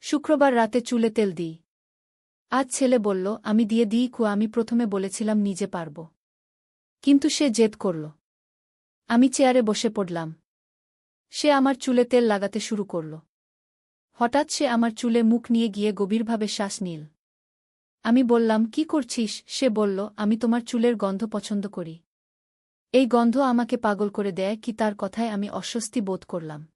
শুক্রবার রাতে চুলে তেল দিই। আজ ছেলে বলল আমি দিয়ে দিই আমি প্রথমে বলেছিলাম নিজে পারব। কিন্তু সে জেদ করল। আমি চেয়ারে বসে পড়লাম। সে আমার চুলে তেল লাগাতে শুরু করল। হঠাৎ সে আমার চুলে মুখ নিয়ে গিয়ে গভীরভাবে শ্বাস নিল। আমি বললাম কি করছিস? সে বলল আমি তোমার চুলের গন্ধ পছন্দ করি। এই গন্ধ আমাকে পাগল করে দেয় কি তার কথায় আমি অস্বস্তি বোধ করলাম।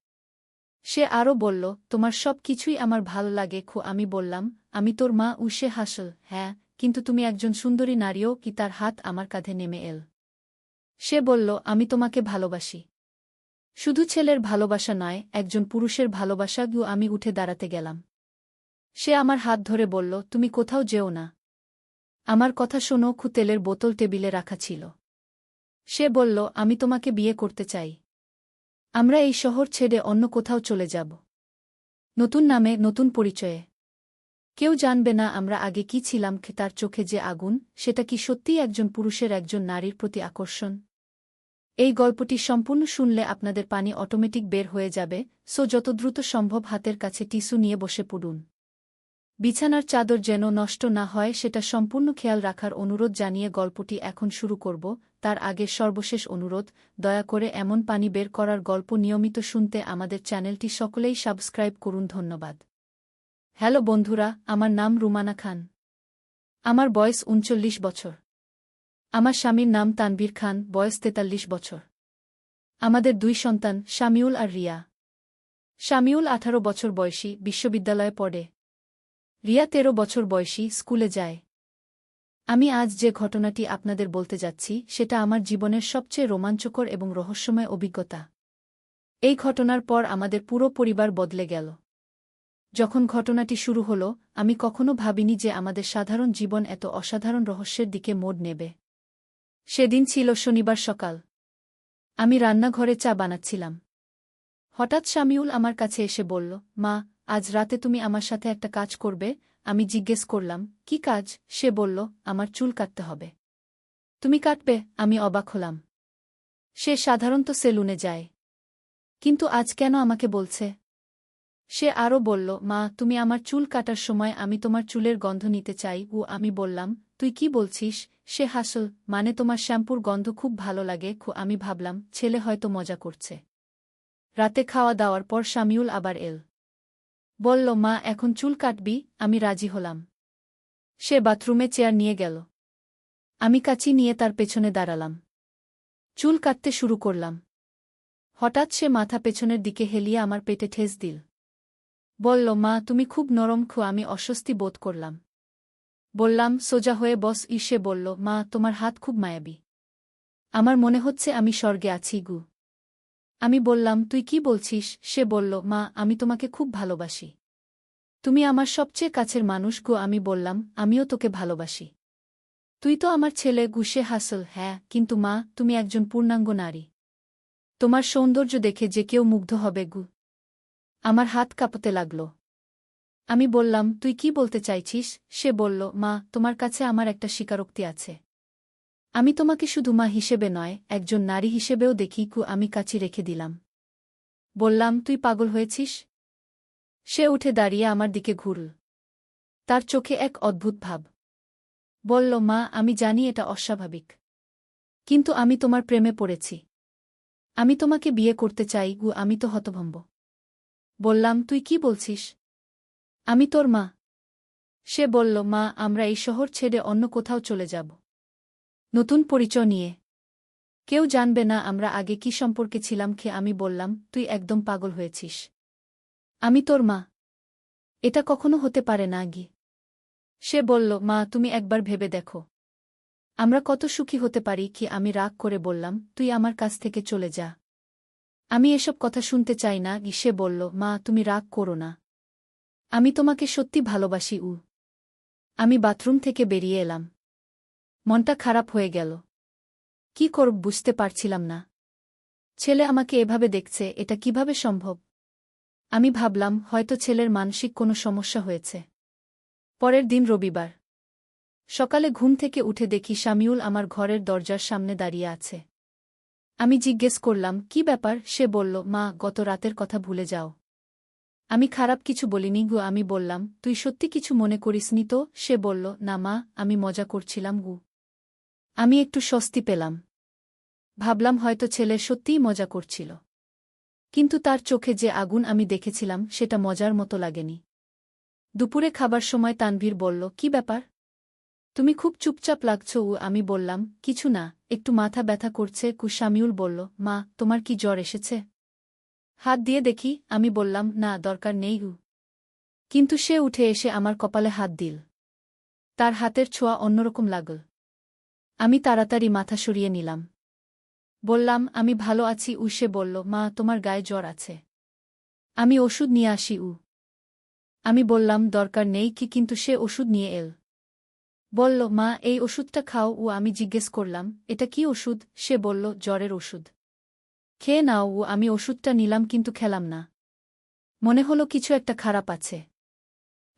সে আরও বলল তোমার সব কিছুই আমার ভালো লাগে আমি বললাম আমি তোর মা। সে হাসল হ্যাঁ, কিন্তু তুমি একজন সুন্দরী নারীও কি তার হাত আমার কাঁধে নেমে এল। সে বলল আমি তোমাকে ভালোবাসি। শুধু ছেলের ভালোবাসা নয়, একজন পুরুষের ভালোবাসা। আমি উঠে দাঁড়াতে গেলাম। সে আমার হাত ধরে বলল তুমি কোথাও যেও না। আমার কথা শোনো। তেলের বোতল টেবিলে রাখা ছিল। সে বলল আমি তোমাকে বিয়ে করতে চাই। আমরা এই শহর ছেড়ে অন্য কোথাও চলে যাব। নতুন নামে, নতুন পরিচয়ে। কেউ জানবে না আমরা আগে কি ছিলাম। তার চোখে যে আগুন, সেটা কি সত্যিই একজন পুরুষের একজন নারীর প্রতি আকর্ষণ? এই গল্পটি সম্পূর্ণ শুনলে আপনাদের পানি অটোমেটিক বের হয়ে যাবে। যত দ্রুত সম্ভব হাতের কাছে টিস্যু নিয়ে বসে পড়ুন। বিছানার চাদর যেন নষ্ট না হয় সেটা সম্পূর্ণ খেয়াল রাখার অনুরোধ জানিয়ে গল্পটি এখন শুরু করব। তার আগে সর্বশেষ অনুরোধ, দয়া করে এমন পানি বের করার গল্প নিয়মিত শুনতে আমাদের চ্যানেলটি সকলেই সাবস্ক্রাইব করুন। ধন্যবাদ। হ্যালো বন্ধুরা, আমার নাম রুমানা খান। আমার বয়স ৩৯ বছর। আমার স্বামীর নাম তানভীর খান, বয়স ৪৩ বছর। আমাদের ২ সন্তান, শামিউল আর রিয়া। শামিউল ১৮ বছর বয়সী, বিশ্ববিদ্যালয়ে পড়ে। রিয়া ১৩ বছর বয়সী, স্কুলে যায়। আমি আজ যে ঘটনাটি আপনাদের বলতে যাচ্ছি সেটা আমার জীবনের সবচেয়ে রোমাঞ্চকর এবং রহস্যময় অভিজ্ঞতা। এই ঘটনার পর আমাদের পুরো পরিবার বদলে গেল। যখন ঘটনাটি শুরু হল, আমি কখনো ভাবিনি যে আমাদের সাধারণ জীবন এত অসাধারণ রহস্যের দিকে মোড় নেবে। সেদিন ছিল শনিবার সকাল। আমি রান্নাঘরে চা বানাচ্ছিলাম। হঠাৎ শামিউল আমার কাছে এসে বলল, মা, আজ রাতে তুমি আমার সাথে একটা কাজ করবে? আমি জিজ্ঞেস করলাম, কি কাজ? সে বলল, আমার চুল কাটতে হবে। তুমি কাটবে? আমি অবাক হলাম। সে সাধারণত সেলুনে যায়। কিন্তু আজ কেন আমাকে বলছে? সে আরও বলল, মা, তুমি আমার চুল কাটার সময় আমি তোমার চুলের গন্ধ নিতে চাই। আমি বললাম, তুই কি বলছিস? সে হাসল, মানে তোমার শ্যাম্পুর গন্ধ খুব ভালো লাগে। আমি ভাবলাম ছেলে হয়তো মজা করছে। রাতে খাওয়া দাওয়ার পর শামিউল আবার এল। বলল, মা, এখন চুল কাটবি? আমি রাজি হলাম। সে বাথরুমে চেয়ার নিয়ে গেল। আমি কাঁচি নিয়ে তার পেছনে দাঁড়ালাম। চুল কাটতে শুরু করলাম। হঠাৎ সে মাথা পেছনের দিকে হেলিয়ে আমার পেটে ঠেস দিল। বলল, মা, তুমি খুব নরম। আমি অস্বস্তি বোধ করলাম। বললাম, সোজা হয়ে বস। সে বলল, মা, তোমার হাত খুব মায়াবী। আমার মনে হচ্ছে আমি স্বর্গে আছি গু। আমি বললাম, তুই কি বলছিস? সে বলল, মা, আমি তোমাকে খুব ভালোবাসি। তুমি আমার সবচেয়ে কাছের মানুষ গো। আমি বললাম, আমিও তোকে ভালোবাসি। তুই তো আমার ছেলে গু। সে হাসল, হ্যাঁ, কিন্তু মা, তুমি একজন পূর্ণাঙ্গ নারী। তোমার সৌন্দর্য দেখে যে কেউ মুগ্ধ হবে গু। আমার হাত কাঁপতে লাগল। আমি বললাম, তুই কি বলতে চাইছিস? সে বলল, মা, তোমার কাছে আমার একটা স্বীকারোক্তি আছে। আমি তোমাকে শুধু মা হিসেবে নয়, একজন নারী হিসেবেও দেখি। আমি কাঁচি রেখে দিলাম। বললাম, তুই পাগল হয়েছিস? সে উঠে দাঁড়িয়ে আমার দিকে ঘুরল। তার চোখে এক অদ্ভুত ভাব। বলল, মা, আমি জানি এটা অস্বাভাবিক। কিন্তু আমি তোমার প্রেমে পড়েছি। আমি তোমাকে বিয়ে করতে চাই গু। আমি তো হতভম্ব। বললাম, তুই কি বলছিস? আমি তোর মা। সে বলল, মা, আমরা এই শহর ছেড়ে অন্য কোথাও চলে যাব। নতুন পরিচয় নিয়ে। কেউ জানবে না আমরা আগে কি সম্পর্কে ছিলাম। আমি বললাম, তুই একদম পাগল হয়েছিস। আমি তোর মা। এটা কখনো হতে পারে না গি। সে বলল, মা, তুমি একবার ভেবে দেখো। আমরা কত সুখী হতে পারি। আমি রাগ করে বললাম, তুই আমার কাছ থেকে চলে যা। আমি এসব কথা শুনতে চাই না। সে বলল, মা, তুমি রাগ করো না। আমি তোমাকে সত্যি ভালোবাসি। আমি বাথরুম থেকে বেরিয়ে এলাম। মনটা খারাপ হয়ে গেল। কি করব বুঝতে পারছিলাম না। ছেলে আমাকে এভাবে দেখছে, এটা কিভাবে সম্ভব? আমি ভাবলাম হয়তো ছেলের মানসিক কোনো সমস্যা হয়েছে। পরের দিন রবিবার। সকালে ঘুম থেকে উঠে দেখি শামিউল আমার ঘরের দরজার সামনে দাঁড়িয়ে আছে। আমি জিজ্ঞেস করলাম, কি ব্যাপার? সে বলল, মা, গত রাতের কথা ভুলে যাও। আমি খারাপ কিছু বলিনি গু। আমি বললাম, তুই সত্যি কিছু মনে করিসনি তো? সে বলল, না মা, আমি মজা করছিলাম গু। আমি একটু স্বস্তি পেলাম। ভাবলাম হয়তো ছেলে সত্যিই মজা করছিল। কিন্তু তার চোখে যে আগুন আমি দেখেছিলাম সেটা মজার মতো লাগেনি। দুপুরে খাবার সময় তানভীর বলল, কি ব্যাপার? তুমি খুব চুপচাপ লাগছ। আমি বললাম, কিছু না, একটু মাথা ব্যথা করছে। শামিউল বলল, মা, তোমার কি জ্বর এসেছে? হাত দিয়ে দেখি। আমি বললাম, না, দরকার নেই। কিন্তু সে উঠে এসে আমার কপালে হাত দিল। তার হাতের ছোঁয়া অন্যরকম লাগল। আমি তাড়াতাড়ি মাথা সরিয়ে নিলাম। বললাম, আমি ভালো আছি। সে বলল, মা, তোমার গায়ে জ্বর আছে, আমি ওষুধ নিয়ে আসি। আমি বললাম, দরকার নেই কিন্তু সে ওষুধ নিয়ে এল। বলল, মা, এই ওষুধটা খাও। আমি জিজ্ঞেস করলাম, এটা কি ওষুধ? সে বলল, জ্বরের ওষুধ, খেয়ে নাও। আমি ওষুধটা নিলাম কিন্তু খেলাম না। মনে হলো কিছু একটা খারাপ আছে।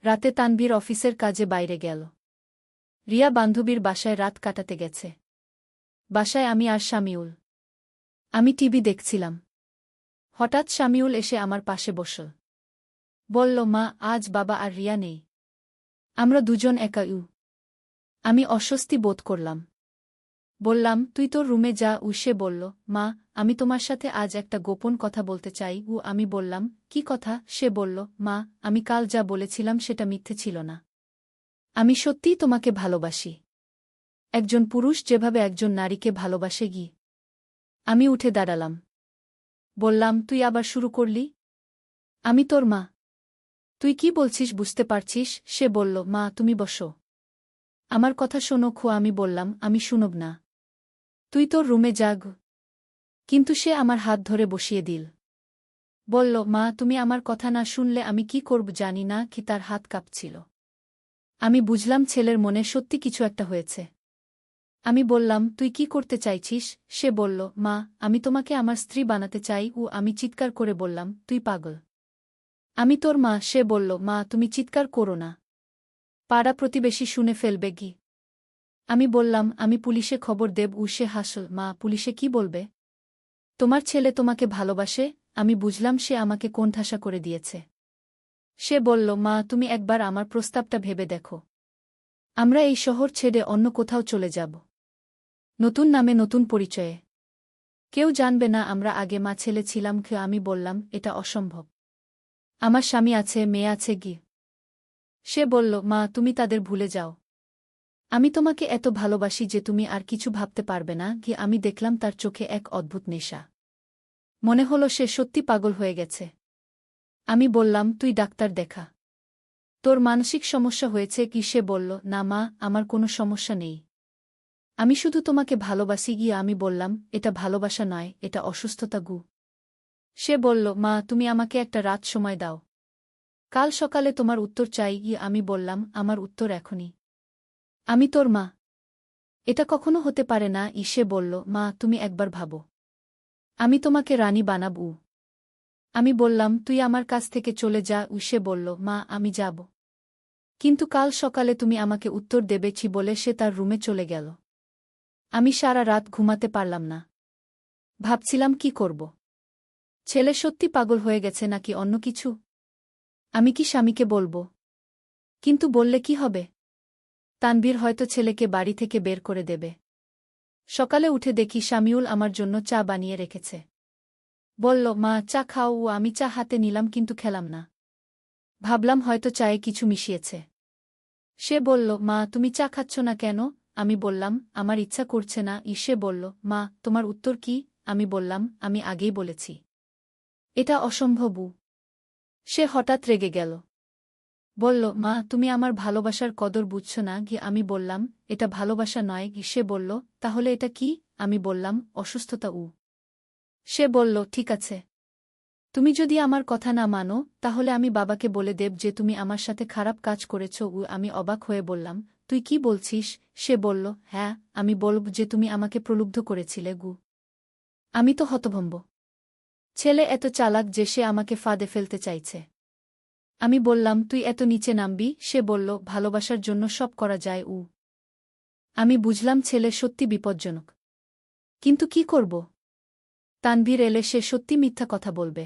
রাতে তানভীর অফিসের কাজে বাইরে গেল। রিয়া বান্ধবীর বাসায় রাত কাটাতে গেছে। বাসায় আমি আর শামিউল। আমি টিভি দেখছিলাম। হঠাৎ শামিউল এসে আমার পাশে বসল। বলল, মা, আজ বাবা আর রিয়া নেই, আমরা দুজন একা। আমি অস্বস্তি বোধ করলাম। বললাম, তুই তোর রুমে যা। সে বলল, মা, আমি তোমার সাথে আজ একটা গোপন কথা বলতে চাই। আমি বললাম, কি কথা? সে বলল, মা, আমি কাল যা বলেছিলাম সেটা মিথ্যে ছিল না। আমি সত্যিই তোমাকে ভালোবাসি, একজন পুরুষ যেভাবে একজন নারীকে ভালোবাসে। আমি উঠে দাঁড়ালাম। বললাম, তুই আবার শুরু করলি? আমি তোর মা। তুই কি বলছিস বুঝতে পারছিস? সে বলল, মা, তুমি বসো, আমার কথা শোনো। আমি বললাম, আমি শুনব না, তুই তোর রুমে যাগ। কিন্তু সে আমার হাত ধরে বসিয়ে দিল। বলল, মা, তুমি আমার কথা না শুনলে আমি কি করব জানি না। তার হাত কাঁপছিল। আমি বুঝলাম ছেলের মনে সত্যি কিছু একটা হয়েছে। আমি বললাম, তুই কি করতে চাইছিস? সে বলল, মা, আমি তোমাকে আমার স্ত্রী বানাতে চাই। আমি চিৎকার করে বললাম, তুই পাগল, আমি তোর মা। সে বলল, মা, তুমি চিৎকার করো না, পাড়া প্রতিবেশী শুনে ফেলবে। আমি বললাম, আমি পুলিশে খবর দেব। সে হাসল, মা, পুলিশে কি বলবে? তোমার ছেলে তোমাকে ভালোবাসে। আমি বুঝলাম সে আমাকে কোণঠাসা করে দিয়েছে। সে বলল, মা, তুমি একবার আমার প্রস্তাবটা ভেবে দেখো, আমরা এই শহর ছেড়ে অন্য কোথাও চলে যাব, নতুন নামে, নতুন পরিচয়ে। কেউ জানবে না আমরা আগে মা ছেলে ছিলাম। আমি বললাম, এটা অসম্ভব, আমার স্বামী আছে, মেয়ে আছে। সে বলল, মা, তুমি তাদের ভুলে যাও, আমি তোমাকে এত ভালোবাসি যে তুমি আর কিছু ভাবতে পারবে না। আমি দেখলাম তার চোখে এক অদ্ভুত নেশা। মনে হলো সে সত্যি পাগল হয়ে গেছে। আমি বললাম, তুই ডাক্তার দেখা, তোর মানসিক সমস্যা হয়েছে কি? সে বলল, না মা, আমার কোনো সমস্যা নেই, আমি শুধু তোমাকে ভালোবাসি। আমি বললাম, এটা ভালোবাসা নয়, এটা অসুস্থতা। সে বলল, মা, তুমি আমাকে একটা রাত সময় দাও, কাল সকালে তোমার উত্তর চাই। আমি বললাম, আমার উত্তর এখনই, আমি তোর মা, এটা কখনো হতে পারে না। সে বলল, মা, তুমি একবার ভাবো, আমি তোমাকে রানী বানাব। আমি বললাম, তুই আমার কাছ থেকে চলে যা। সে বলল, মা, আমি যাব, কিন্তু কাল সকালে তুমি আমাকে উত্তর দেবেছি বলে সে তার রুমে চলে গেল। আমি সারা রাত ঘুমাতে পারলাম না। ভাবছিলাম কি করব, ছেলে সত্যি পাগল হয়ে গেছে নাকি অন্য কিছু। আমি কি স্বামীকে বলবো? কিন্তু বললে কি হবে? তানভীর হয়তো ছেলেকে বাড়ি থেকে বের করে দেবে। সকালে উঠে দেখি শামিউল আমার জন্য চা বানিয়ে রেখেছে। বলল, মা, চা খাও। আমি চা হাতে নিলাম কিন্তু খেলাম না। ভাবলাম হয়তো চায়ে কিছু মিশিয়েছে। সে বলল, মা, তুমি চা খাচ্ছ না কেন? আমি বললাম, আমার ইচ্ছা করছে না। সে বলল, মা, তোমার উত্তর কি? আমি বললাম, আমি আগেই বলেছি, এটা অসম্ভব। সে হঠাৎ রেগে গেল। বলল, মা, তুমি আমার ভালোবাসার কদর বুঝছ না। আমি বললাম, এটা ভালোবাসা নয়। সে বলল, তাহলে এটা কি? আমি বললাম, অসুস্থতা। সে বলল, ঠিক আছে, তুমি যদি আমার কথা না মানো তাহলে আমি বাবাকে বলে দেব যে তুমি আমার সাথে খারাপ কাজ করেছ। আমি অবাক হয়ে বললাম, তুই কি বলছিস? সে বলল, হ্যাঁ, আমি বলব যে তুমি আমাকে প্রলুব্ধ করেছিলে। আমি তো হতভম্ব, ছেলে এত চালাক যে সে আমাকে ফাঁদে ফেলতে চাইছে। আমি বললাম, তুই এত নিচে নামবি? সে বলল, ভালোবাসার জন্য সব করা যায়। আমি বুঝলাম ছেলে সত্যি বিপজ্জনক। কিন্তু কি করব? তানভীর এলে সে সত্যি মিথ্যা কথা বলবে।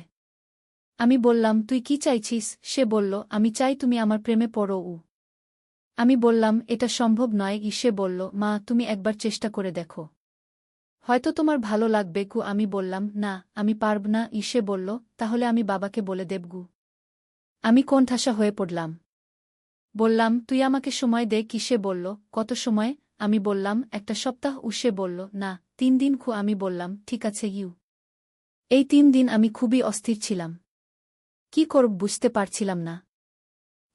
আমি বললাম, তুই কি চাইছিস? সে বলল, আমি চাই তুমি আমার প্রেমে পড়ো। আমি বললাম, এটা সম্ভব নয়। সে বলল, মা, তুমি একবার চেষ্টা করে দেখো, হয়তো তোমার ভালো লাগবে। আমি বললাম, না, আমি পারব না। সে বলল, তাহলে আমি বাবাকে বলে দেবগু। আমি কোণঠাসা হয়ে পড়লাম। বললাম, তুই আমাকে সময় দে। সে বলল, কত সময়? আমি বললাম, একটা সপ্তাহ। সে বলল, না, 3 দিন। আমি বললাম, ঠিক আছে। এই 3 দিন আমি খুবই অস্থির ছিলাম। কি করব বুঝতে পারছিলাম না।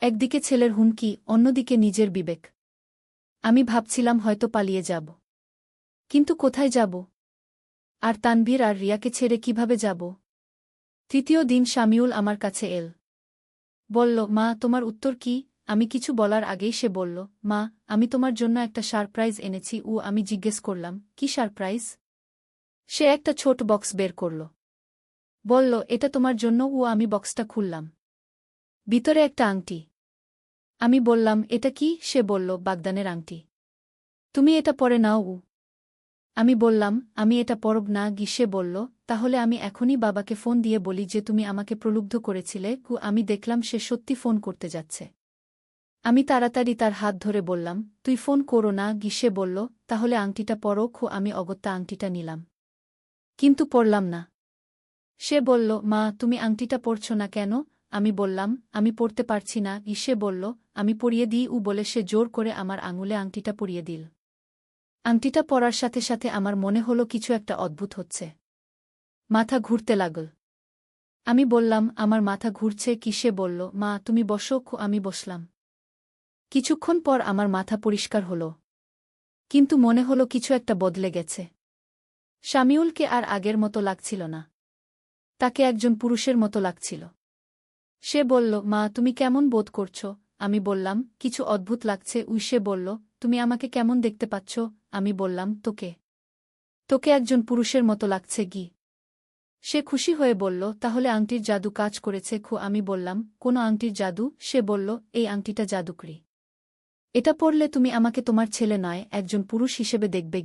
একদিকে ছেলের হুমকি, অন্যদিকে নিজের বিবেক। আমি ভাবছিলাম হয়তো পালিয়ে যাব। কিন্তু কোথায় যাব? আর তানভীর আর রিয়াকে ছেড়ে কিভাবে যাব? তৃতীয় দিন শামিউল আমার কাছে এল। বলল, মা, তোমার উত্তর কি? আমি কিছু বলার আগেই সে বলল, মা, আমি তোমার জন্য একটা সারপ্রাইজ এনেছি। আমি জিজ্ঞেস করলাম, কি সারপ্রাইজ? সে একটা ছোট বক্স বের করল। বলল, এটা তোমার জন্য। আমি বক্সটা খুললাম। ভিতরে একটা আংটি। আমি বললাম, এটা কি? সে বলল, বাগদানের আংটি। তুমি এটা পরে নাও। আমি বললাম, আমি এটা পরব না। সে বলল, তাহলে আমি এখনই বাবাকে ফোন দিয়ে বলি যে তুমি আমাকে প্রলুব্ধ করেছিলে। আমি দেখলাম সে সত্যি ফোন করতে যাচ্ছে। আমি তাড়াতাড়ি তার হাত ধরে বললাম, তুই ফোন করো না। সে বলল, তাহলে আংটিটা পরো। আমি অগত্যা আংটিটা নিলাম, কিন্তু পরলাম না। সে বলল, মা, তুমি আংটিটা পরছ না কেন? আমি বললাম, আমি পরতে পারছি না। সে বলল, আমি পরিয়ে দিই। বলে সে জোর করে আমার আঙুলে আংটিটা পরিয়ে দিল। আংটিটা পরার সাথে সাথে আমার মনে হলো কিছু একটা অদ্ভুত হচ্ছে। মাথা ঘুরতে লাগল। আমি বললাম, আমার মাথা ঘুরছে। সে বলল, মা, তুমি বসো। আমি বসলাম। কিছুক্ষণ পর আমার মাথা পরিষ্কার হল, কিন্তু মনে হলো কিছু একটা বদলে গেছে। শামিউলকে আর আগের মতো লাগছিল না, তাকে একজন পুরুষের মতো লাগছিল। সে বলল, মা, তুমি কেমন বোধ করছ? আমি বললাম, কিছু অদ্ভুত লাগছে। সে বলল, তুমি আমাকে কেমন দেখতে পাচ্ছ? আমি বললাম, তোকে তোকে একজন পুরুষের মতো লাগছে। সে খুশি হয়ে বলল, তাহলে আংটির জাদু কাজ করেছে। আমি বললাম, কোন আংটির জাদু? সে বলল, এই আংটিটা জাদুকরি। এটা পরলে তুমি আমাকে তোমার ছেলে নয়, একজন পুরুষ হিসেবে দেখবে।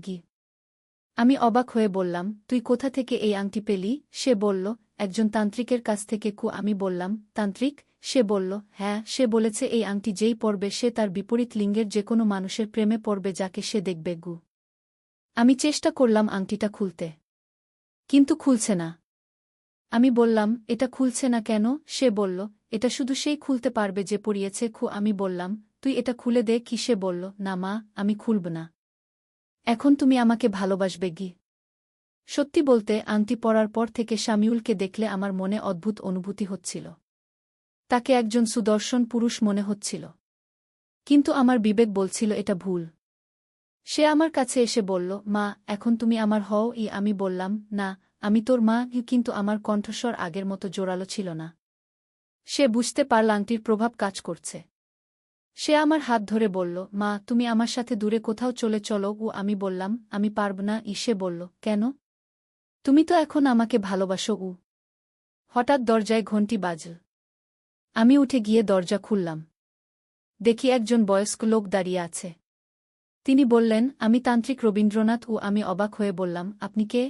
আমি অবাক হয়ে বললাম, তুই কোথা থেকে এই আংটি পেলি? সে বলল, একজন তান্ত্রিকের কাছ থেকে। আমি বললাম, তান্ত্রিক? সে বলল, হ্যাঁ, সে বলেছে এই আংটি যেই পরবে সে তার বিপরীত লিঙ্গের যেকোনো মানুষের প্রেমে পড়বে যাকে সে দেখবে। আমি চেষ্টা করলাম আংটিটা খুলতে, কিন্তু খুলছে না। আমি বললাম, এটা খুলছে না কেন? সে বলল, এটা শুধু সেই খুলতে পারবে যে পরিয়েছে। আমি বললাম, তুই এটা খুলে দে। সে বলল, না মা, আমি খুলব না। এখন তুমি আমাকে ভালোবাসবে। সত্যি বলতে, আংটি পরার পর থেকে শামিউলকে দেখলে আমার মনে অদ্ভুত অনুভূতি হচ্ছিল। তাকে একজন সুদর্শন পুরুষ মনে হচ্ছিল, কিন্তু আমার বিবেক বলছিল এটা ভুল। সে আমার কাছে এসে বলল, মা, এখন তুমি আমার হও। আমি বললাম, না, আমি তোর মা। কিন্তু আমার কণ্ঠস্বর আগের মতো জোরালো ছিল না। সে বুঝতে পারল আংটির প্রভাব কাজ করছে। সে আমার হাত ধরে বলল, মা, তুমি আমার সাথে দূরে কোথাও চলে চলো। আমি বললাম, আমি পারব না। সে বলল, কেন? তুমি তো এখন আমাকে ভালোবাসো। হঠাৎ দরজায় ঘণ্টি বাজল। আমি উঠে গিয়ে দরজা খুললাম। দেখি একজন বয়স্ক লোক দাঁড়িয়ে আছে। তিনি বললেন, আমি তান্ত্রিক রবীন্দ্রনাথ। আমি অবাক হয়ে বললাম, আপনি কে?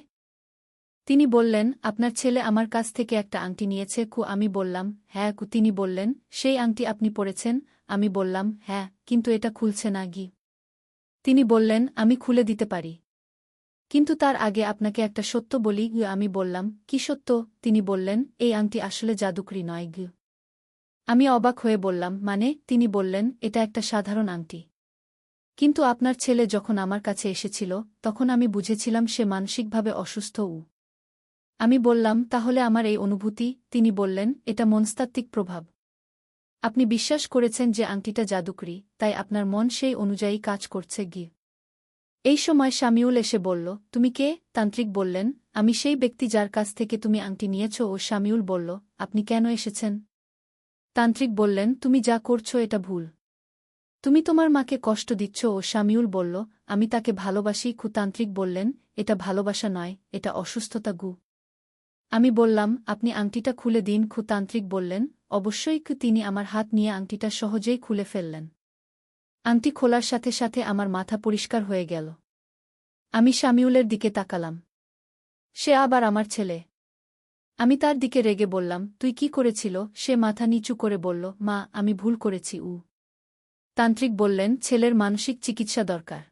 তিনি বললেন, আপনার ছেলে আমার কাছ থেকে একটা আংটি নিয়েছে। আমি বললাম, হ্যাঁ। তিনি বললেন, সেই আংটি আপনি পরেছেন? আমি বললাম, হ্যাঁ, কিন্তু এটা খুলছে না। তিনি বললেন, আমি খুলে দিতে পারি, কিন্তু তার আগে আপনাকে একটা সত্য বলি। আমি বললাম, কি সত্য? তিনি বললেন, এই আংটি আসলে জাদুকরি নয়। আমি অবাক হয়ে বললাম, মানে? তিনি বললেন, এটা একটা সাধারণ আংটি, কিন্তু আপনার ছেলে যখন আমার কাছে এসেছিল তখন আমি বুঝেছিলাম সে মানসিকভাবে অসুস্থ। আমি বললাম, তাহলে আমার এই অনুভূতি? তিনি বললেন, এটা মনস্তাত্ত্বিক প্রভাব। আপনি বিশ্বাস করেছেন যে আংটিটা জাদুকরি, তাই আপনার মন সেই অনুযায়ী কাজ করছে। এই সময় শামিউল এসে বলল, তুমি কে? তান্ত্রিক বললেন, আমি সেই ব্যক্তি যার কাছ থেকে তুমি আংটি নিয়েছ। শামিউল বলল, আপনি কেন এসেছেন? তান্ত্রিক বললেন, তুমি যা করছো এটা ভুল। তুমি তোমার মাকে কষ্ট দিচ্ছ। শামিউল বলল, আমি তাকে ভালোবাসি। তান্ত্রিক বললেন, এটা ভালোবাসা নয়, এটা অসুস্থতা। আমি বললাম, আপনি আংটিটা খুলে দিন। তান্ত্রিক বললেন, অবশ্যই। তিনি আমার হাত নিয়ে আংটিটা সহজেই খুলে ফেললেন। আংটি খোলার সাথে সাথে আমার মাথা পরিষ্কার হয়ে গেল। আমি শামিউলের দিকে তাকালাম। সে আবার আমার ছেলে। আমি তার দিকে রেগে বললাম, তুই কি করেছিল? সে মাথা নিচু করে বলল, মা, আমি ভুল করেছি। তান্ত্রিক বললেন, ছেলের মানসিক চিকিৎসা দরকার।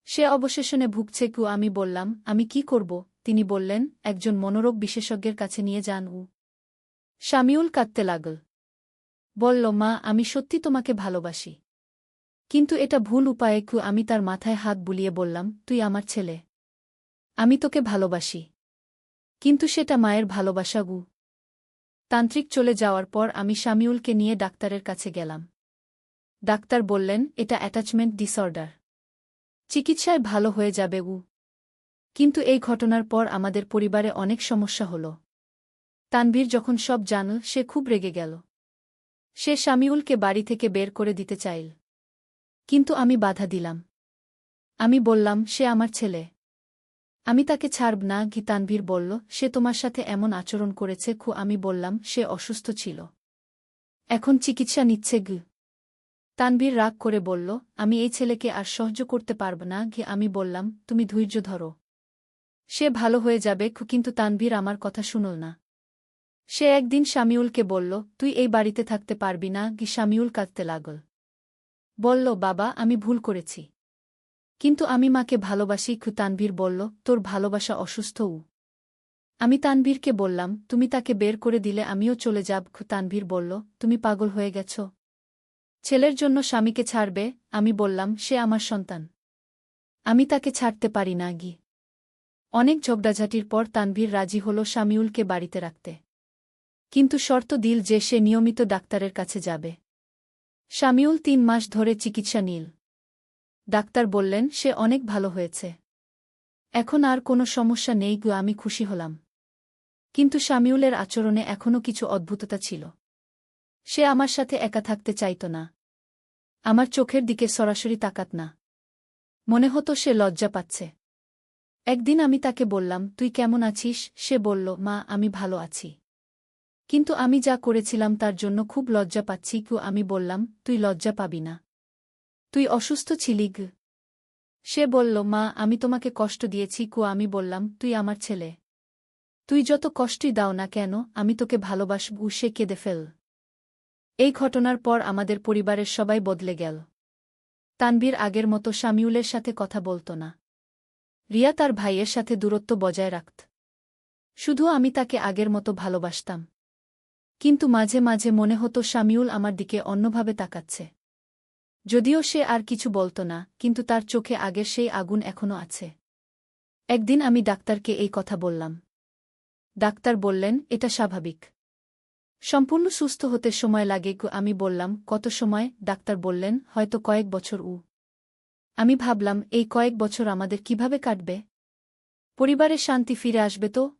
সে অবশেষণে ভুগছে। আমি বললাম, আমি কি করব? তিনি বললেন, একজন মনোরোগ বিশেষজ্ঞের কাছে নিয়ে যান। শামিউল কাঁদতে লাগল। বলল, মা, আমি সত্যি তোমাকে ভালোবাসি। কিন্তু এটা ভুল উপায়ে। আমি তার মাথায় হাত বুলিয়ে বললাম, তুই আমার ছেলে। আমি তোকে ভালোবাসি। কিন্তু সেটা মায়ের ভালোবাসা। তান্ত্রিক চলে যাওয়ার পর আমি শামিউলকে নিয়ে ডাক্তারের কাছে গেলাম। ডাক্তার বললেন, এটা অ্যাটাচমেন্ট ডিসঅর্ডার। চিকিৎসায় ভালো হয়ে যাবে। কিন্তু এই ঘটনার পর আমাদের পরিবারে অনেক সমস্যা হল। তানভীর যখন সব জানল, সে খুব রেগে গেল। সে শামিউলকে বাড়ি থেকে বের করে দিতে চাইল। কিন্তু আমি বাধা দিলাম। আমি বললাম, সে আমার ছেলে। আমি তাকে ছাড়ব না। তানভীর বলল, সে তোমার সাথে এমন আচরণ করেছে। আমি বললাম, সে অসুস্থ ছিল। এখন চিকিৎসা নিচ্ছে। তানভীর রাগ করে বলল, আমি এই ছেলেকে আর সহ্য করতে পারব না। আমি বললাম, তুমি ধৈর্য ধরো। সে ভালো হয়ে যাবে। কিন্তু তানভীর আমার কথা শুনল না। সে একদিন শামিউলকে বলল, তুই এই বাড়িতে থাকতে পারবি না। শামিউল কাঁদতে লাগল। বলল, বাবা, আমি ভুল করেছি। কিন্তু আমি মাকে ভালোবাসি। তানভীর বলল, তোর ভালোবাসা অসুস্থ। আমি তানভীরকে বললাম, তুমি তাকে বের করে দিলে আমিও চলে যাব। তানভীর বলল, তুমি পাগল হয়ে গেছ। ছেলের জন্য স্বামীকে ছাড়বে? আমি বললাম, সে আমার সন্তান। আমি তাকে ছাড়তে পারি না। অনেক ঝগড়াঝাটির পর তানভীর রাজি হল শামিউলকে বাড়িতে রাখতে। কিন্তু শর্ত দিল যে সে নিয়মিত ডাক্তারের কাছে যাবে। শামিউল ৩ মাস ধরে চিকিৎসা নিল। ডাক্তার বললেন, সে অনেক ভালো হয়েছে। এখন আর কোনো সমস্যা নেই। আমি খুশি হলাম। কিন্তু শামিউলের আচরণে এখনও কিছু অদ্ভুততা ছিল। সে আমার সাথে একা থাকতে চাইত না। আমার চোখের দিকে সরাসরি তাকাত না। মনে হতো সে লজ্জা পাচ্ছে। একদিন আমি তাকে বললাম, তুই কেমন আছিস? সে বলল, মা, আমি ভালো আছি। কিন্তু আমি যা করেছিলাম তার জন্য খুব লজ্জা পাচ্ছি। আমি বললাম, তুই লজ্জা পাবি না। তুই অসুস্থ ছিলি। সে বলল, মা, আমি তোমাকে কষ্ট দিয়েছি। আমি বললাম, তুই আমার ছেলে। তুই যত কষ্টই দাও না কেন, আমি তোকে ভালোবাসব। সে কেঁদে ফেল। এই ঘটনার পর আমাদের পরিবারের সবাই বদলে গেল। তানভীর আগের মতো শামিউলের সাথে কথা বলত না। রিয়া তার ভাইয়ের সাথে দূরত্ব বজায় রাখত। শুধু আমি তাকে আগের মতো ভালোবাসতাম। কিন্তু মাঝে মাঝে মনে হতো শামিউল আমার দিকে অন্যভাবে তাকাচ্ছে। যদিও সে আর কিছু বলত না, কিন্তু তার চোখে আগের সেই আগুন এখনও আছে। একদিন আমি ডাক্তারকে এই কথা বললাম। ডাক্তার বললেন, এটা স্বাভাবিক। সম্পূর্ণ সুস্থ হতে সময় লাগে। আমি বললাম, কত সময়? ডাক্তার বললেন, হয়তো কয়েক বছর। আমি ভাবলাম, এই কয়েক বছর আমাদের কিভাবে কাটবে? পরিবারে শান্তি ফিরে আসবে তো?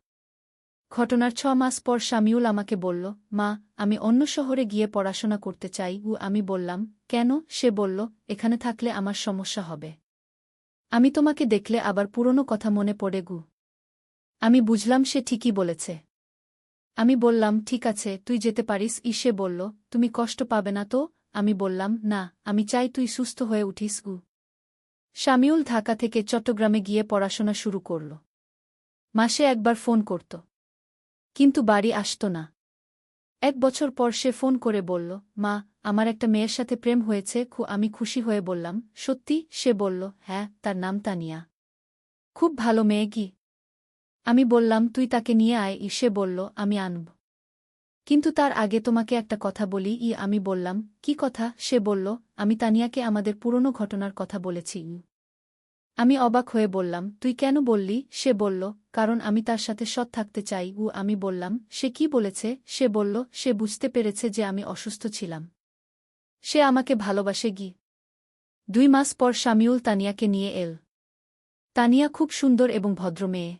ঘটনার ৬ মাস পর শামিউল আমাকে বলল, মা, আমি অন্য শহরে গিয়ে পড়াশোনা করতে চাই। আমি বললাম, কেন? সে বলল, এখানে থাকলে আমার সমস্যা হবে। আমি তোমাকে দেখলে আবার পুরনো কথা মনে পড়ে। আমি বুঝলাম সে ঠিকই বলেছে। আমি বললাম, ঠিক আছে, তুই যেতে পারিস। সে বলল, তুমি কষ্ট পাবে না তো? আমি বললাম, না, আমি চাই তুই সুস্থ হয়ে উঠিস। শামিউল ঢাকা থেকে চট্টগ্রামে গিয়ে পড়াশোনা শুরু করল। মাসে একবার ফোন করত। কিন্তু বাড়ি আসত না। ১ বছর পর সে ফোন করে বলল, মা, আমার একটা মেয়ের সাথে প্রেম হয়েছে। আমি খুশি হয়ে বললাম, সত্যি? সে বলল, হ্যাঁ, তার নাম তানিয়া। খুব ভালো মেয়ে। আমি বললাম, তুই তাকে নিয়ে আয়। সে বলল, আমি আনব। কিন্তু তার আগে তোমাকে একটা কথা বলি। আমি বললাম, কি কথা? সে বলল, আমি তানিয়াকে আমাদের পুরনো ঘটনার কথা বলেছি। আমি অবাক হয়ে বললাম, তুই কেন বললি? সে বলল, কারণ আমি তার সাথে সৎ থাকতে চাই। আমি বললাম, সে কি বলেছে? সে বলল, সে বুঝতে পেরেছে যে আমি অসুস্থ ছিলাম। সে আমাকে ভালোবাসে। ২ মাস পর শামিউল তানিয়াকে নিয়ে এল। তানিয়া খুব সুন্দর এবং ভদ্র মেয়ে।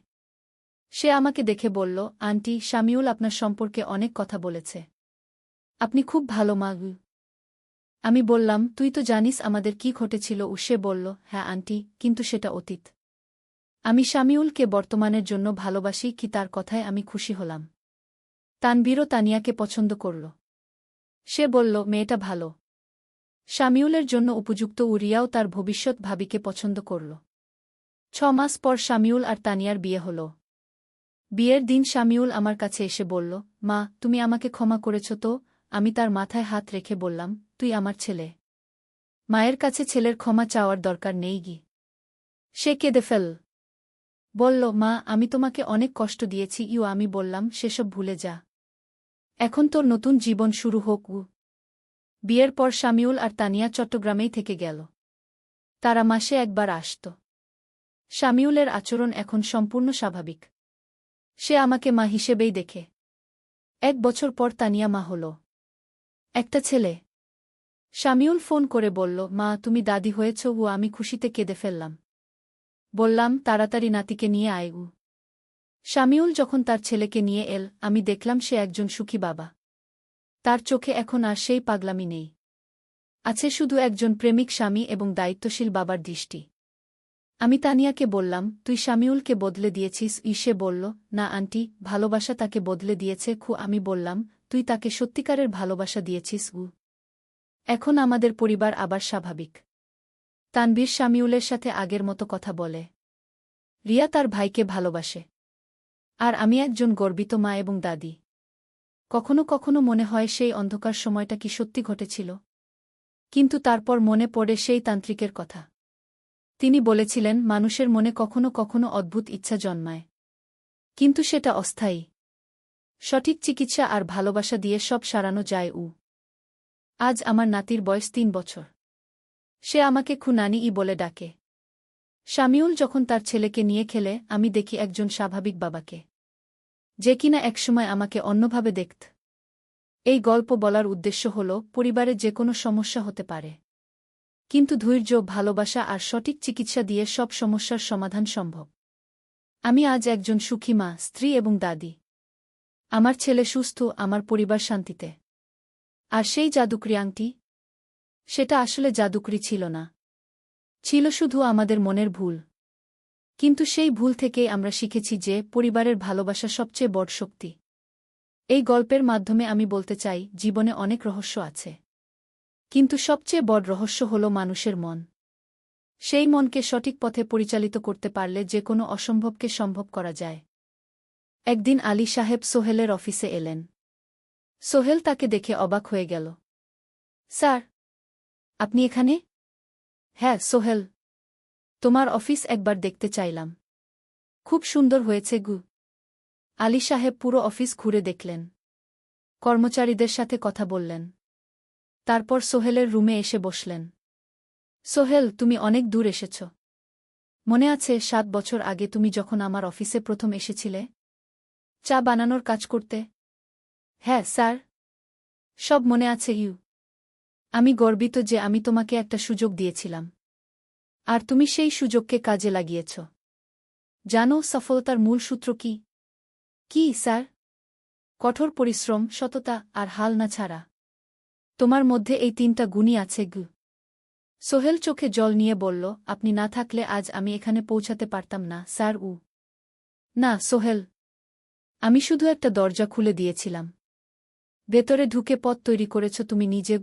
সে আমাকে দেখে বলল, আন্টি, শামিউল আপনার সম্পর্কে অনেক কথা বলেছে। আপনি খুব ভালো মা। আমি বললাম, তুই তো জানিস আমাদের কি ঘটেছিল। সে বলল, হ্যাঁ আন্টি, কিন্তু সেটা অতীত। আমি শামিউলকে বর্তমানের জন্য ভালোবাসি। তার কথায় আমি খুশি হলাম। তানভীরও তানিয়াকে পছন্দ করল। সে বলল, মেয়েটা ভালো। শামিউলের জন্য উপযুক্ত। রিয়াও তার ভবিষ্যৎ ভাবিকে পছন্দ করল। ৬ মাস পর শামিউল আর তানিয়ার বিয়ে হল। বিয়ের দিন শামিউল আমার কাছে এসে বলল, মা, তুমি আমাকে ক্ষমা করেছ তো? আমি তার মাথায় হাত রেখে বললাম, তুই আমার ছেলে। মায়ের কাছে ছেলের ক্ষমা চাওয়ার দরকার নেই গি। সে কেঁদে ফেল। বলল, মা, আমি তোমাকে অনেক কষ্ট দিয়েছি। আমি বললাম, সেসব ভুলে যা। এখন তোর নতুন জীবন শুরু হোক। বিয়ের পর শামিউল আর তানিয়া চট্টগ্রামেই থেকে গেল। তারা মাসে একবার আসত। শামিউলের আচরণ এখন সম্পূর্ণ স্বাভাবিক। সে আমাকে মা হিসেবেই দেখে। 1 বছর পর তানিয়া মা হল। একটা ছেলে। শামিউল ফোন করে বলল, মা, তুমি দাদি হয়েছ। আমি খুশিতে কেঁদে ফেললাম। বললাম, তাড়াতাড়ি নাতিকে নিয়ে আয়। শামিউল যখন তার ছেলেকে নিয়ে এল, আমি দেখলাম সে একজন সুখী বাবা। তার চোখে এখন আর সেই পাগলামি নেই। আছে শুধু একজন প্রেমিক স্বামী এবং দায়িত্বশীল বাবার দৃষ্টি। আমি তানিয়াকে বললাম, তুই শামিউলকে বদলে দিয়েছিস। সে বলল, না আন্টি, ভালোবাসা তাকে বদলে দিয়েছে। আমি বললাম, তুই তাকে সত্যিকারের ভালোবাসা দিয়েছিস। এখন আমাদের পরিবার আবার স্বাভাবিক। তানবীর শামিউলের সাথে আগের মতো কথা বলে। রিয়া তার ভাইকে ভালোবাসে। আর আমি একজন গর্বিত মা এবং দাদি। কখনো কখনো মনে হয় সেই অন্ধকার সময়টা কি সত্যি ঘটেছিল। কিন্তু তারপর মনে পড়ে সেই তান্ত্রিকের কথা। তিনি বলেছিলেন, মানুষের মনে কখনো কখনো অদ্ভুত ইচ্ছা জন্মায়। কিন্তু সেটা অস্থায়ী। সঠিক চিকিৎসা আর ভালোবাসা দিয়ে সব সারানো যায়। আজ আমার নাতির বয়স 3 বছর। সে আমাকে নানি বলে ডাকে। শামিউল যখন তার ছেলেকে নিয়ে খেলে, আমি দেখি একজন স্বাভাবিক বাবাকে, যে কিনা একসময় আমাকে অন্যভাবে দেখত। এই গল্প বলার উদ্দেশ্য হল, পরিবারে যে কোনো সমস্যা হতে পারে, কিন্তু ধৈর্য, ভালোবাসা আর সঠিক চিকিৎসা দিয়ে সব সমস্যার সমাধান সম্ভব। আমি আজ একজন সুখী মা, স্ত্রী এবং দাদি। আমার ছেলে সুস্থ, আমার পরিবার শান্তিতে। আর সেই জাদুকরি আংটি, সেটা আসলে জাদুকরি ছিল না। ছিল শুধু আমাদের মনের ভুল। কিন্তু সেই ভুল থেকেই আমরা শিখেছি যে পরিবারের ভালোবাসা সবচেয়ে বড় শক্তি। এই গল্পের মাধ্যমে আমি বলতে চাই, জীবনে অনেক রহস্য আছে, কিন্তু সবচেয়ে বড় রহস্য হল মানুষের মন। সেই মনকে সঠিক পথে পরিচালিত করতে পারলে যে কোনো অসম্ভবকে সম্ভব করা যায়। একদিন আলী সাহেব সোহেলের অফিসে এলেন। সোহেল তাকে দেখে অবাক হয়ে গেল। স্যার, আপনি এখানে? হ্যাঁ সোহেল, তোমার অফিস একবার দেখতে চাইলাম। খুব সুন্দর হয়েছে। আলী সাহেব পুরো অফিস ঘুরে দেখলেন। কর্মচারীদের সাথে কথা বললেন। তারপর সোহেলের রুমে এসে বসলেন। সোহেল, তুমি অনেক দূর এসেছ। মনে আছে 7 বছর আগে তুমি যখন আমার অফিসে প্রথম এসেছিলে চা বানানোর কাজ করতে? হ্যাঁ স্যার, সব মনে আছে। আমি গর্বিত যে আমি তোমাকে একটা সুযোগ দিয়েছিলাম, আর তুমি সেই সুযোগকে কাজে লাগিয়েছ। জানো সফলতার মূল সূত্র কি? কি স্যার? কঠোর পরিশ্রম, সততা আর হাল না ছাড়া। তোমার মধ্যে এই 3টা গুণই আছে। সোহেল চোখে জল নিয়ে বলল, আপনি না থাকলে আজ আমি এখানে পৌঁছাতে পারতাম না স্যার। না সোহেল, আমি শুধু একটা দরজা খুলে দিয়েছিলাম। ভেতরে ঢুকে পথ তৈরি করেছ তুমি নিজে।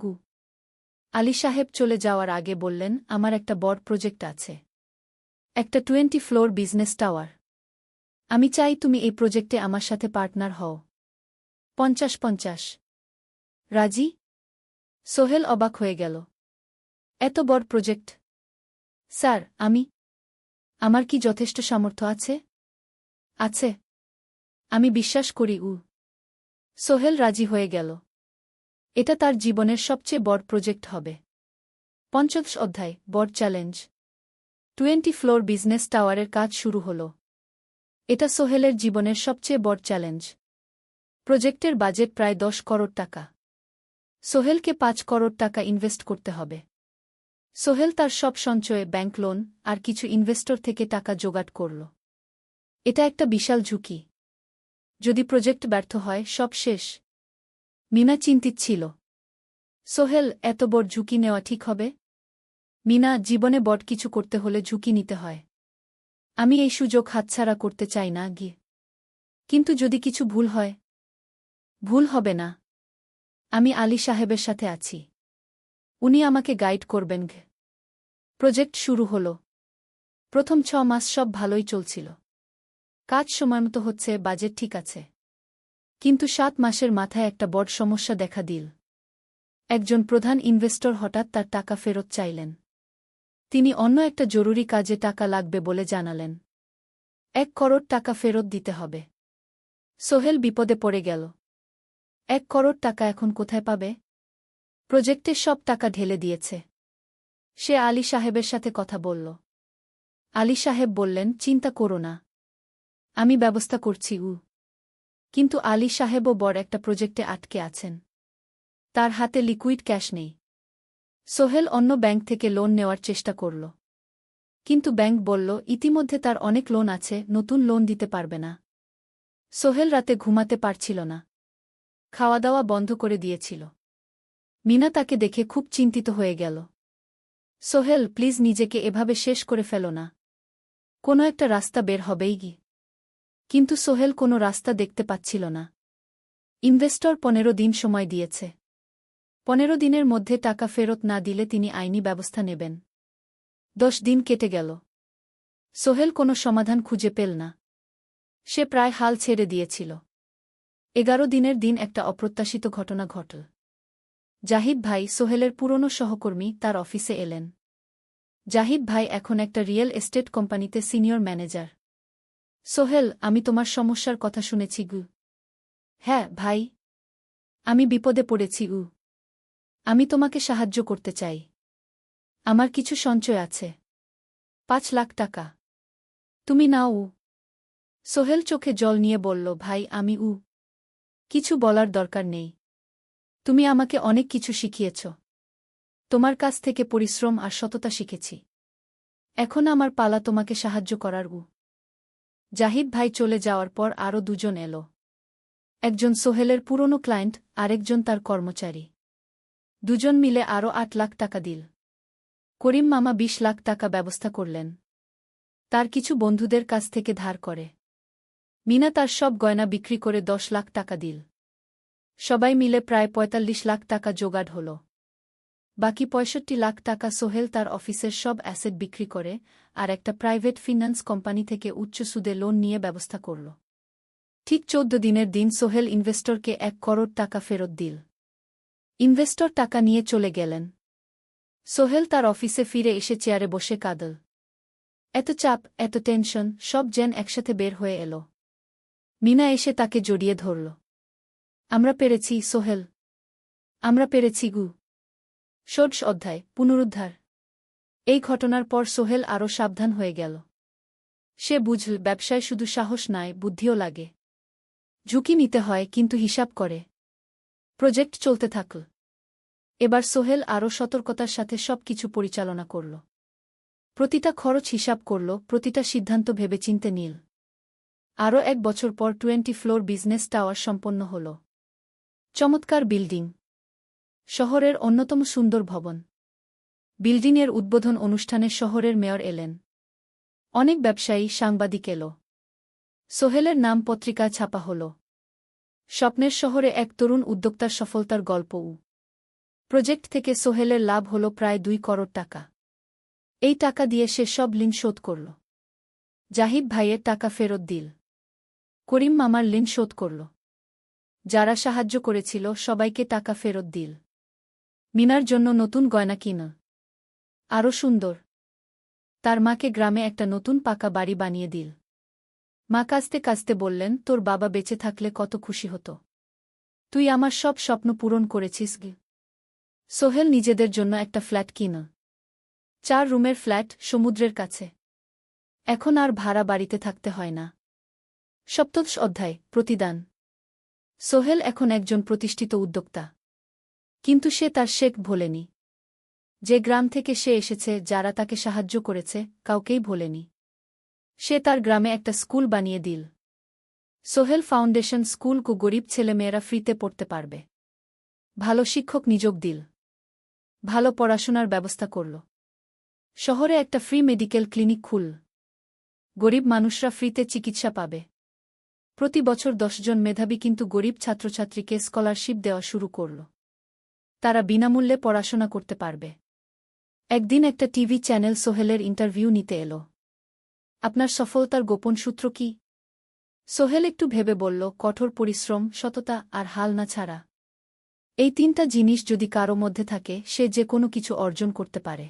আলী সাহেব চলে যাওয়ার আগে বললেন, আমার একটা বড় প্রজেক্ট আছে, একটা 20 ফ্লোর বিজনেস টাওয়ার। আমি চাই তুমি এই প্রজেক্টে আমার সাথে পার্টনার হও। 50-50। রাজি? সোহেল অবাক হয়ে গেল। এত বড় প্রজেক্ট? স্যার, আমার কি যথেষ্ট সামর্থ্য আছে? আছে, আমি বিশ্বাস করি। সোহেল রাজি হয়ে গেল। এটা তার জীবনের সবচেয়ে বড় প্রজেক্ট হবে। 50 অধ্যায়, বড় চ্যালেঞ্জ। 20 ফ্লোর বিজনেস টাওয়ারের কাজ শুরু হল। এটা সোহেলের জীবনের সবচেয়ে বড় চ্যালেঞ্জ। প্রজেক্টের বাজেট প্রায় 10 করোড় টাকা। সোহেলকে 5 করোড় টাকা ইনভেস্ট করতে হবে। সোহেল তার সব সঞ্চয়ে, ব্যাংক লোন আর কিছু ইনভেস্টর থেকে টাকা জোগাড় করল। এটা একটা বিশাল ঝুঁকি। যদি প্রজেক্ট ব্যর্থ হয়, সব শেষ। মিনা চিন্তিত ছিল। সোহেল, এত বড় ঝুঁকি নেওয়া ঠিক হবে? মিনা, জীবনে বড় কিছু করতে হলে ঝুঁকি নিতে হয়। আমি এই সুযোগ হাতছাড়া করতে চাই না। কিন্তু যদি কিছু ভুল হয়? ভুল হবে না। আমি আলী সাহেবের সাথে আছি। উনি আমাকে গাইড করবেন। প্রজেক্ট শুরু হল। প্রথম 6 মাস সব ভালোই চলছিল। কাজ সময়মতো হচ্ছে, বাজেট ঠিক আছে। কিন্তু 7 মাসের মাথায় একটা বড় সমস্যা দেখা দিল। একজন প্রধান ইনভেস্টর হঠাৎ তার টাকা ফেরত চাইলেন। তিনি অন্য একটা জরুরি কাজে টাকা লাগবে বলে জানালেন। 1 করোড় টাকা ফেরত দিতে হবে। সোহেল বিপদে পড়ে গেল। 1 করোড় টাকা এখন কোথায় পাবে? প্রজেক্টে সব টাকা ঢেলে দিয়েছে। সে আলী সাহেবের সাথে কথা বলল। আলী সাহেব বললেন, চিন্তা করো না, আমি ব্যবস্থা করছি। কিন্তু আলী সাহেবও বড় একটা প্রজেক্টে আটকে আছেন। তার হাতে লিকুইড ক্যাশ নেই। সোহেল অন্য ব্যাংক থেকে লোন নেওয়ার চেষ্টা করল। কিন্তু ব্যাংক বলল, ইতিমধ্যে তার অনেক লোন আছে, নতুন লোন দিতে পারবে না। সোহেল রাতে ঘুমাতে পারছিল না। খাওয়া দাওয়া বন্ধ করে দিয়েছিল। মিনা তাকে দেখে খুব চিন্তিত হয়ে গেল। সোহেল, প্লিজ নিজেকে এভাবে শেষ করে ফেলো না। কোনো একটা রাস্তা বের হবেই কি। কিন্তু সোহেল কোনো রাস্তা দেখতে পাচ্ছিল না। ইনভেস্টর 15 দিন সময় দিয়েছে। 15 দিনের মধ্যে টাকা ফেরত না দিলে তিনি আইনি ব্যবস্থা নেবেন। 10 দিন কেটে গেল। সোহেল কোনো সমাধান খুঁজে পেল না। সে প্রায় হাল ছেড়ে দিয়েছিল। 11 দিনের দিন একটা অপ্রত্যাশিত ঘটনা ঘটল। জাহিদ ভাই, সোহেলের পুরনো সহকর্মী, তার অফিসে এলেন। জাহিদ ভাই এখন একটা রিয়েল এস্টেট কোম্পানিতে সিনিয়র ম্যানেজার। সোহেল, আমি তোমার সমস্যার কথা শুনেছি। হ্যাঁ ভাই, আমি বিপদে পড়েছি। আমি তোমাকে সাহায্য করতে চাই। আমার কিছু সঞ্চয় আছে, 5 লাখ টাকা। তুমি নাও। সোহেল চোখে জল নিয়ে বলল, ভাই আমি কিছু বলার দরকার নেই। তুমি আমাকে অনেক কিছু শিখিয়েছ। তোমার কাছ থেকে পরিশ্রম আর সততা শিখেছি। এখন আমার পালা তোমাকে সাহায্য করার। জাহিদ ভাই চলে যাওয়ার পর আরও 2 জন এলো। একজন সোহেলের পুরনো ক্লায়েন্ট, আরেকজন তার কর্মচারী। 2 জন মিলে আরও 8 লাখ টাকা দিল। করিম মামা 20 লাখ টাকা ব্যবস্থা করলেন। তার কিছু বন্ধুদের কাছ থেকে ধার করে। মিনা তার সব গয়না বিক্রি করে 10 লাখ টাকা দিল। সবাই মিলে প্রায় 45 লাখ টাকা জোগাড় হল। বাকি 65 লাখ টাকা সোহেল তার অফিসের সব অ্যাসেট বিক্রি করে আর একটা প্রাইভেট ফিন্যান্স কোম্পানি থেকে উচ্চ সুদে লোন নিয়ে ব্যবস্থা করল। ঠিক 14 দিনের দিন সোহেল ইনভেস্টরকে 1 করোড় টাকা ফেরত দিল। ইনভেস্টর টাকা নিয়ে চলে গেলেন। সোহেল তার অফিসে ফিরে এসে চেয়ারে বসে কাঁদল। এত চাপ, এত টেনশন, সব যেন একসাথে বের হয়ে এলো। মিনা এসে তাকে জড়িয়ে ধরল। আমরা পেরেছি সোহেল, আমরা পেরেছি। 16 অধ্যায়, পুনরুদ্ধার। এই ঘটনার পর সোহেল আরও সাবধান হয়ে গেল। সে বুঝল, ব্যবসায় শুধু সাহস নয়, বুদ্ধিও লাগে। ঝুঁকি নিতে হয়, কিন্তু হিসাব করে। প্রজেক্ট চলতে থাকল। এবার সোহেল আরও সতর্কতার সাথে সবকিছু পরিচালনা করল। প্রতিটা খরচ হিসাব করল, প্রতিটা সিদ্ধান্ত ভেবেচিন্তে নিল। আরও 1 বছর পর 20 ফ্লোর বিজনেস টাওয়ার সম্পন্ন হল। চমৎকার বিল্ডিং, শহরের অন্যতম সুন্দর ভবন। বিল্ডিংয়ের উদ্বোধন অনুষ্ঠানে শহরের মেয়র এলেন। অনেক ব্যবসায়ী, সাংবাদিক এলো। সোহেলের নাম পত্রিকায় ছাপা হল। স্বপ্নের শহরে এক তরুণ উদ্যোক্তার সফলতার গল্প। প্রজেক্ট থেকে সোহেলের লাভ হল প্রায় 2 করোড় টাকা। এই টাকা দিয়ে সে সব ঋণ শোধ করল। জাহিদ ভাইয়ের টাকা ফেরত দিল। করিম মামার ঋণ শোধ করল। যারা সাহায্য করেছিল সবাইকে টাকা ফেরত দিল। মিনার জন্য নতুন গয়না কিনা, আরও সুন্দর। তার মাকে গ্রামে একটা নতুন পাকা বাড়ি বানিয়ে দিল। মা কাঁদতে কাঁদতে বললেন, তোর বাবা বেঁচে থাকলে কত খুশি হতো। তুই আমার সব স্বপ্ন পূরণ করেছিস। সোহেল নিজেদের জন্য একটা ফ্ল্যাট কিনা, 4 রুমের ফ্ল্যাট, সমুদ্রের কাছে। এখন আর ভাড়া বাড়িতে থাকতে হয় না। 17 অধ্যায়, প্রতিদান। সোহেল এখন একজন প্রতিষ্ঠিত উদ্যোক্তা। কিন্তু সে তার শেখ ভোলেনি। যে গ্রাম থেকে সে এসেছে, যারা তাকে সাহায্য করেছে, কাউকেই ভোলেনি। সে তার গ্রামে একটা স্কুল বানিয়ে দিল। সোহেল ফাউন্ডেশন স্কুল কো গরিব ছেলেমেয়েরা ফ্রিতে পড়তে পারবে। ভালো শিক্ষক নিযোগ দিল। ভালো পড়াশোনার ব্যবস্থা করল। শহরে একটা ফ্রি মেডিকেল ক্লিনিক খুলল। গরিব মানুষরা ফ্রিতে চিকিৎসা পাবে। প্রতি বছর 10 জন মেধাবী কিন্তু গরিব ছাত্রছাত্রীকে স্কলারশিপ দেওয়া শুরু করল। তারা বিনামূল্যে পড়াশোনা করতে পারবে। একদিন একটা টিভি চ্যানেল সোহেলের ইন্টারভিউ নিতে এলো। আপনার সফলতার গোপন সূত্র কি? সোহেল একটু ভেবে বলল, কঠোর পরিশ্রম, সততা আর হাল না ছাড়া। এই তিনটা জিনিস যদি কারো মধ্যে থাকে, সে যে কোনো কিছু অর্জন করতে পারে।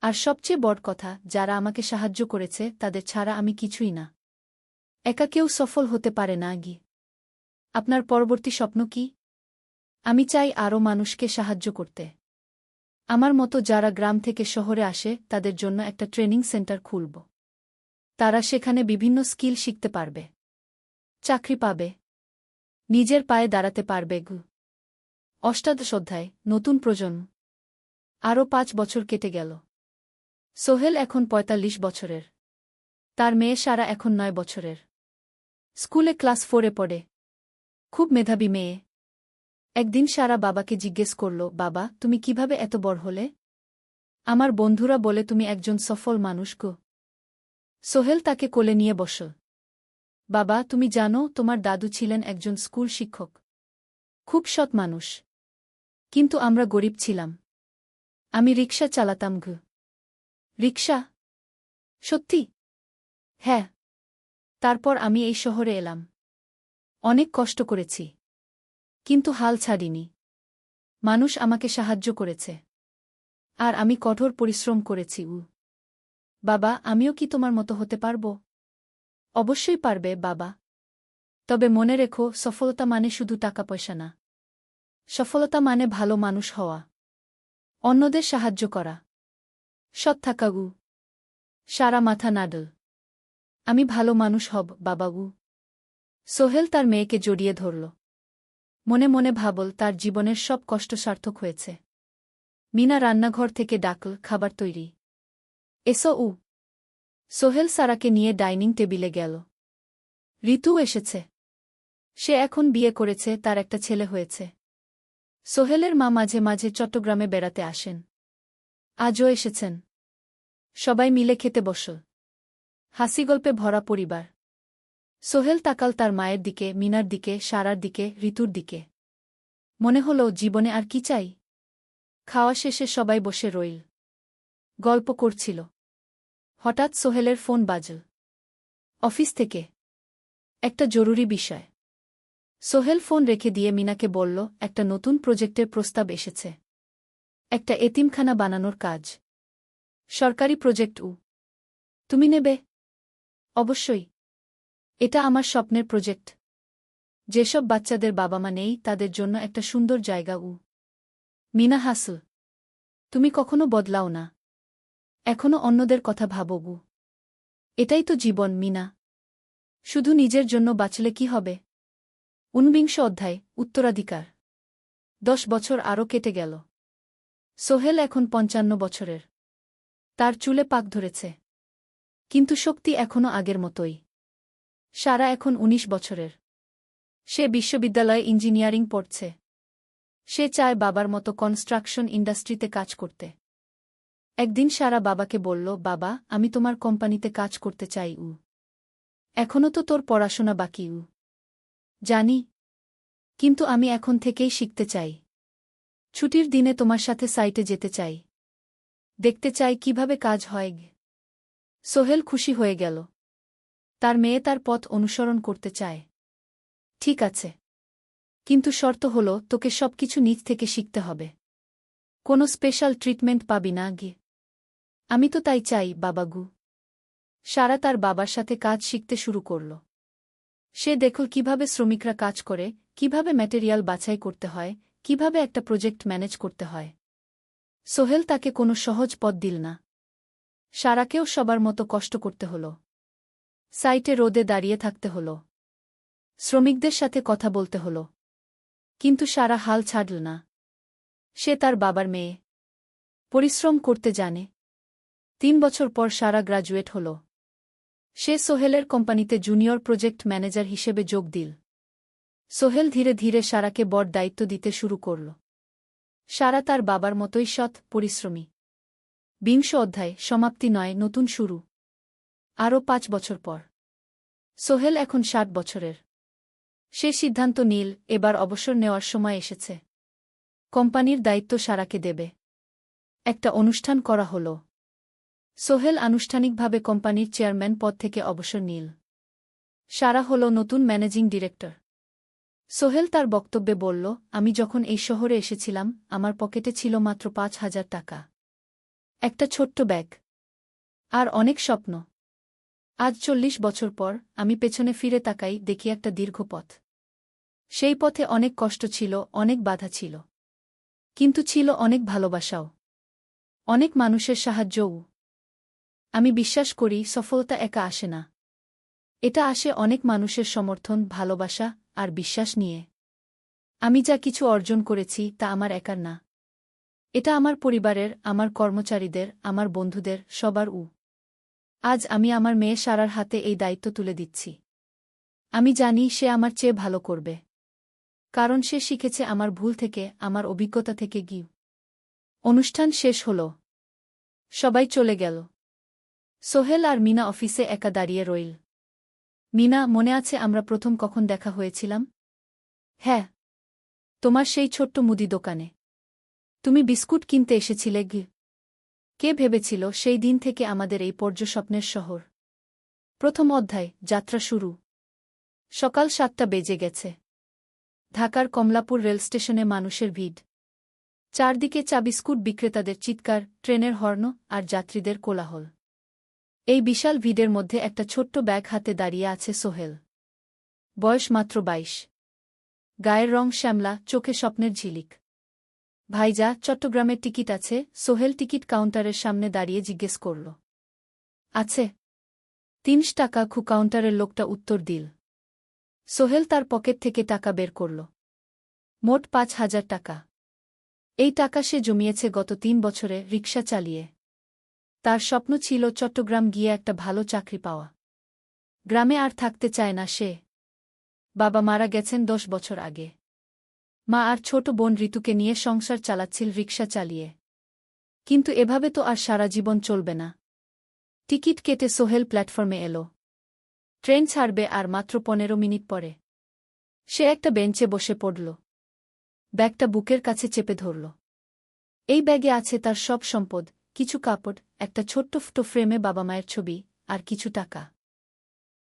আর সবচেয়ে বড় কথা, যারা আমাকে সাহায্য করেছে তাদের ছাড়া আমি কিছুই না। একা কেউ সফল হতে পারে না। আপনার পরবর্তী স্বপ্ন কি? আমি চাই আরও মানুষকে সাহায্য করতে। আমার মতো যারা গ্রাম থেকে শহরে আসে তাদের জন্য একটা ট্রেনিং সেন্টার খুলব। তারা সেখানে বিভিন্ন স্কিল শিখতে পারবে, চাকরি পাবে, নিজের পায়ে দাঁড়াতে পারবে। অষ্টাদশ অধ্যায়, নতুন প্রজন্ম। আরও 5 বছর কেটে গেল। সোহেল এখন ৪৫ বছরের। তার মেয়ে সারা এখন ৯ বছরের। স্কুলে ক্লাস 4-এ পড়ে। খুব মেধাবী মেয়ে। একদিন সারা বাবাকে জিজ্ঞেস করল, বাবা, তুমি কিভাবে এত বড় হলে? আমার বন্ধুরা বলে তুমি একজন সফল মানুষ গো। সোহেল তাকে কোলে নিয়ে বসল। বাবা, তুমি জানো তোমার দাদু ছিলেন একজন স্কুল শিক্ষক। খুব সৎ মানুষ। কিন্তু আমরা গরিব ছিলাম। আমি রিকশা চালাতাম। রিকশা? সত্যি? হ্যাঁ। তারপর আমি এই শহরে এলাম। অনেক কষ্ট করেছি। কিন্তু হাল ছাড়িনি। মানুষ আমাকে সাহায্য করেছে। আর আমি কঠোর পরিশ্রম করেছি। বাবা, আমিও কি তোমার মতো হতে পারব? অবশ্যই পারবে বাবা। তবে মনে রেখো, সফলতা মানে শুধু টাকা পয়সা না। সফলতা মানে ভালো মানুষ হওয়া, অন্যদের সাহায্য করা, সৎ থাকা। সারা মাথা নাড়ল। আমি ভালো মানুষ হব বাবা। সোহেল তার মেয়েকে জড়িয়ে ধরল। মনে মনে ভাবল, তার জীবনের সব কষ্ট সার্থক হয়েছে। মিনা রান্নাঘর থেকে ডাকল, খাবার তৈরি। এসো। সোহেল সারাকে নিয়ে ডাইনিং টেবিলে গেল। ঋতু এসেছে। সে এখন বিয়ে করেছে, তার একটা ছেলে হয়েছে। সোহেলের মা মাঝে মাঝে চট্টগ্রামে বেড়াতে আসেন। আজও এসেছেন। সবাই মিলে খেতে বসল। হাসিগল্পে ভরা পরিবার। সোহেল তাকাল তার মায়ের দিকে, মিনার দিকে, সারার দিকে, ঋতুর দিকে। মনে হল, জীবনে আর কি চাই? খাওয়া শেষে সবাই বসে রইল। গল্প করছিল। হঠাৎ সোহেলের ফোন বাজল। অফিস থেকে। একটা জরুরি বিষয়। সোহেল ফোন রেখে দিয়ে মিনাকে বলল, একটা নতুন প্রজেক্টের প্রস্তাব এসেছে। একটা এতিমখানা বানানোর কাজ। সরকারি প্রজেক্ট। তুমি নেবে? অবশ্যই। এটা আমার স্বপ্নের প্রজেক্ট। যেসব বাচ্চাদের বাবা মা নেই তাদের জন্য একটা সুন্দর জায়গা। মিনা হাসল। তুমি কখনো বদলাও না। এখনো অন্যদের কথা ভাবো। এটাই তো জীবন মিনা। শুধু নিজের জন্য বাঁচলে কি হবে? 49 অধ্যায়, উত্তরাধিকার। 10 বছর আরও কেটে গেল। সোহেল এখন 55 বছরের। তার চুলে পাক ধরেছে। কিন্তু শক্তি এখনও আগের মতোই। সারা এখন 19 বছরের। সে বিশ্ববিদ্যালয়ে ইঞ্জিনিয়ারিং পড়ছে। সে চায় বাবার মতো কনস্ট্রাকশন ইন্ডাস্ট্রিতে কাজ করতে। একদিন সারা বাবাকে বলল, বাবা, আমি তোমার কোম্পানিতে কাজ করতে চাই। এখনও তো তোর পড়াশোনা বাকি। জানি। কিন্তু আমি এখন থেকেই শিখতে চাই। ছুটির দিনে তোমার সাথে সাইটে যেতে চাই। দেখতে চাই কিভাবে কাজ হয়। সোহেল খুশি হয়ে গেল। তার মেয়ে তার পথ অনুসরণ করতে চায়। ঠিক আছে। কিন্তু শর্ত হল, তোকে সবকিছু নিজ থেকে শিখতে হবে। কোনো স্পেশাল ট্রিটমেন্ট পাবি না। আমি তো তাই চাই বাবাগু। সারা তার বাবার সাথে কাজ শিখতে শুরু করল। সে দেখল কিভাবে শ্রমিকরা কাজ করে, কিভাবে ম্যাটেরিয়াল বাছাই করতে হয়, কিভাবে একটা প্রজেক্ট ম্যানেজ করতে হয়। সোহেল তাকে কোনো সহজ পথ দিল না। সারাকেও সবার মতো কষ্ট করতে হল। সাইটে রোদে দাঁড়িয়ে থাকতে হল। শ্রমিকদের সাথে কথা বলতে হল। কিন্তু সারা হাল ছাড়ল না। সে তার বাবার মেয়ে। পরিশ্রম করতে জানে। 3 বছর পর সারা গ্রাজুয়েট হল। সে সোহেলের কোম্পানিতে জুনিয়র প্রজেক্ট ম্যানেজার হিসেবে যোগ দিল। সোহেল ধীরে ধীরে সারাকে বড় দায়িত্ব দিতে শুরু করল। সারা তার বাবার মতোই সৎ, পরিশ্রমী। 20 অধ্যায়, সমাপ্তি নয়, নতুন শুরু। আরও 5 বছর পর। সোহেল এখন 60 বছরের। সে সিদ্ধান্ত নিল, এবার অবসর নেওয়ার সময় এসেছে। কোম্পানির দায়িত্ব সারাকে দেবে। একটা অনুষ্ঠান করা হল। সোহেল আনুষ্ঠানিকভাবে কোম্পানির চেয়ারম্যান পদ থেকে অবসর নিল। সারা হল নতুন ম্যানেজিং ডিরেক্টর। সোহেল তার বক্তব্যে বলল, আমি যখন এই শহরে এসেছিলাম আমার পকেটে ছিল মাত্র ৫,০০০ টাকা। একটা ছোট্ট ব্যাগ। আর অনেক স্বপ্ন। আজ ৪০ বছর পর আমি পেছনে ফিরে তাকাই, দেখি একটা দীর্ঘ পথ। সেই পথে অনেক কষ্ট ছিল, অনেক বাধা ছিল। কিন্তু ছিল অনেক ভালোবাসাও। অনেক মানুষের সাহায্যও। আমি বিশ্বাস করি সফলতা একা আসে না। এটা আসে অনেক মানুষের সমর্থন, ভালোবাসা আর বিশ্বাস নিয়ে। আমি যা কিছু অর্জন করেছি তা আমার একার না। এটা আমার পরিবারের, আমার কর্মচারীদের, আমার বন্ধুদের, সবার। আজ আমি আমার মেয়ে সারার হাতে এই দায়িত্ব তুলে দিচ্ছি। আমি জানি সে আমার চেয়ে ভালো করবে। কারণ সে শিখেছে আমার ভুল থেকে, আমার অভিজ্ঞতা থেকে। অনুষ্ঠান শেষ হল। সবাই চলে গেল। সোহেল আর মিনা অফিসে একা দাঁড়িয়ে রইল। মিনা, মনে আছে আমরা প্রথম কখন দেখা হয়েছিলাম? হ্যাঁ, তোমার সেই ছোট্ট মুদি দোকানে। তুমি বিস্কুট কিনতে এসেছিলে। কে ভেবেছিল সেই দিন থেকে আমাদের এই পর্যস্বপ্নের শহর। প্রথম অধ্যায়, যাত্রা শুরু। সকাল ৭টা বেজে গেছে। ঢাকার কমলাপুর রেলস্টেশনে মানুষের ভিড়। চারদিকে চা বিস্কুট বিক্রেতাদের চিৎকার, ট্রেনের হর্ন আর যাত্রীদের কোলাহল। এই বিশাল ভিড়ের মধ্যে একটা ছোট্ট ব্যাগ হাতে দাঁড়িয়ে আছে সোহেল। বয়স মাত্র ২২। গায়ের রং শ্যামলা, চোখে স্বপ্নের ঝিলিক। ভাইজা, চট্টগ্রামের টিকিট আছে? সোহেল টিকিট কাউন্টারের সামনে দাঁড়িয়ে জিজ্ঞেস করল। আছে। ৩০ টাকা। কাউন্টারের লোকটা উত্তর দিল। সোহেল তার পকেট থেকে টাকা বের করল। মোট ৫,০০০ টাকা। এই টাকা সে জমিয়েছে গত ৩ বছরে রিকশা চালিয়ে। তার স্বপ্ন ছিল চট্টগ্রাম গিয়ে একটা ভালো চাকরি পাওয়া। গ্রামে আর থাকতে চায় না সে। বাবা মারা গেছেন ১০ বছর আগে। মা আর ছোট বোন ঋতুকে নিয়ে সংসার চালাচ্ছিল রিকশা চালিয়ে। কিন্তু এভাবে তো আর সারা জীবন চলবে না। টিকিট কেটে সোহেল প্ল্যাটফর্মে এল। ট্রেন ছাড়বে আর মাত্র ১৫ মিনিট পরে। সে একটা বেঞ্চে বসে পড়ল। ব্যাগটা বুকের কাছে চেপে ধরল। এই ব্যাগে আছে তার সব সম্পদ, কিছু কাপড়, একটা ছোট্ট ফটো ফ্রেমে বাবা মায়ের ছবি, আর কিছু টাকা।